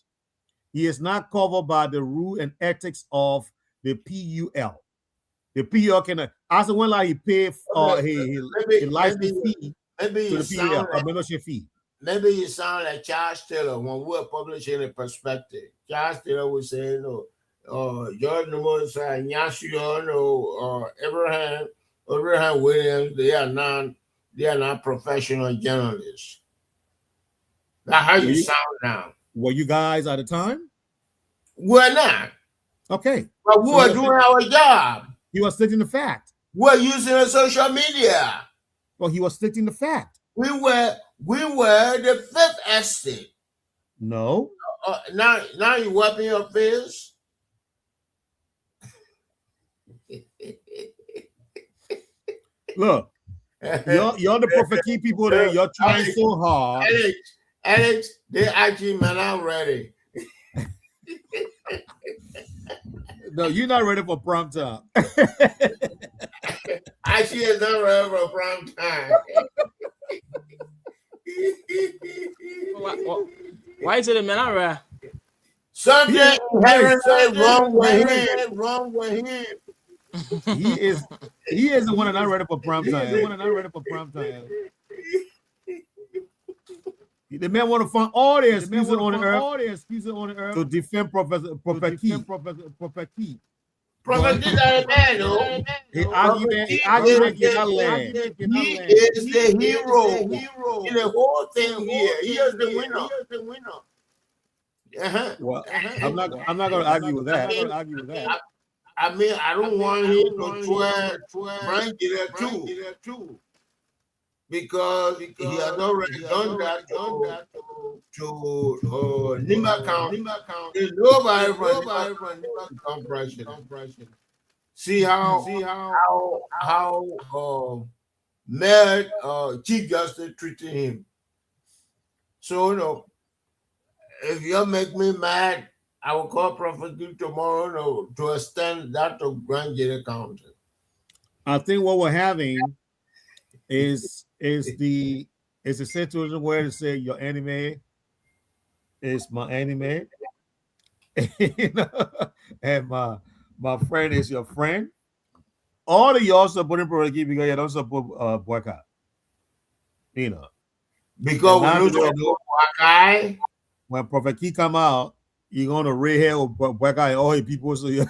He is not covered by the rule and ethics of the PUL. The PUL can, as when like he paid a license fee to the PUL, a membership fee. Maybe you sound like Charles Taylor when we were publishing a perspective. Charles Taylor was saying, Jordan Moore, Abraham Williams, they are not professional journalists. That's how you sound now. Were you guys at the time? We're not. Okay. But we were doing our job. He was stating the fact. We're using the social media. Well, he was stating the fact. We were the fifth estate. No. Now you wiping your face. Look, you're the Prophet Key people there. You're trying so hard. Alex, they actually man, I'm ready. No, you're not ready for prime time. Actually, is not ready for prime time. Why is it a man ready? Something inherently wrong with him. He is the one that not ready for prime time. The man want to find all the excuses on the earth to defend Prophet Key. Prophet Key is a man, though. He is the hero in the whole thing here. He is the winner. Well, I'm not going to argue with that. I mean, I don't want him to try Frank there too. Because he has already done that to Nimba County. There's nobody from Nimba Compression. See how mad Chief Justice treated him. So if you make me mad, I will call Prophet King tomorrow to extend that to Grand County. I think what we're having is a situation where they say your enemy is my enemy, you know, and my friend is your friend. All of y'all supporting Prodigy because you don't support boycott. You know. Because we lose to guy. When Prophet Key come out, you're gonna red hair or boycott all the people. So you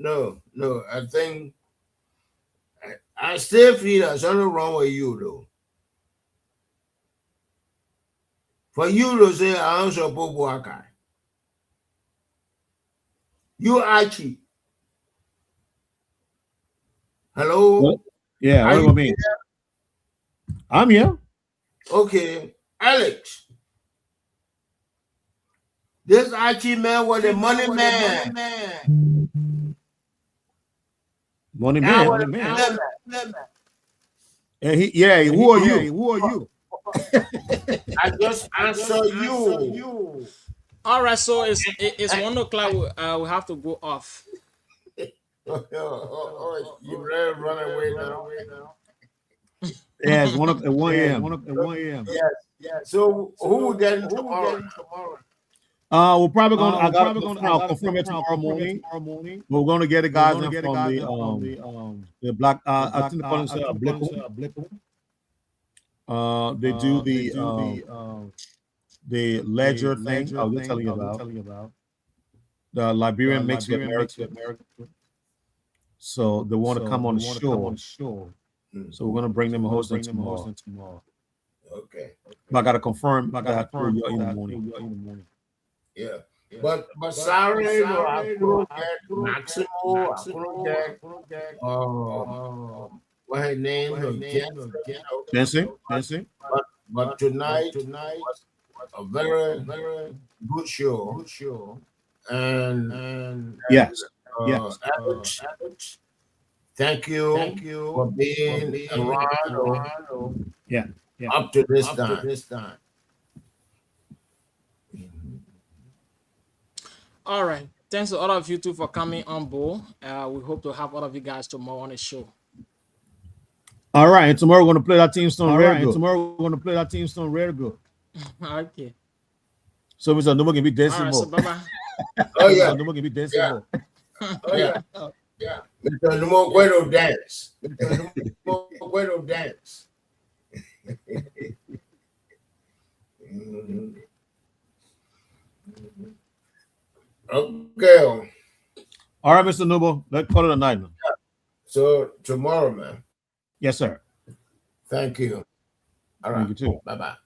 no. I think I still feel there's something wrong with you though. For you to say I don't support Boakai. You Archie. Hello? What? Yeah, what do you mean? I'm here. Okay, Alex. This Archie man was the money man. Money man. And who are you? Who are you? I just answer you. All right, so it's 1 o'clock. We have to go off. You ready to run away now? Yeah, it's 1 a.m. Yes. So who will get in tomorrow? We're probably gonna. I'll confirm it tomorrow morning. We're gonna get the guys from the black. I think they call themselves Blickle. They do the ledger thing. I was telling you about the Liberian mix with America. So they want to come on the show. So we're gonna bring them a host tomorrow. Okay. But I gotta confirm that in the morning. Yeah. But sorry, I couldn't get Maximo. I couldn't get what her name was Dancing. But tonight was a very good show. And yes. Alex, thank you for being around. Yeah. Up to this time. All right. Thanks to all of you too for coming on board. We hope to have all of you guys tomorrow on the show. All right. And tomorrow we're going to play that team stone real good. Okay. So Mr. Numa can be dancing All right, more. so bye-bye. Oh yeah. Numa can be dancing more. Oh yeah. Mr. Numa Guido dance. Okay. All right, Mr. Nubo, let's call it a night, man. So tomorrow, man. Yes, sir. Thank you. All right. Thank you too. Bye-bye.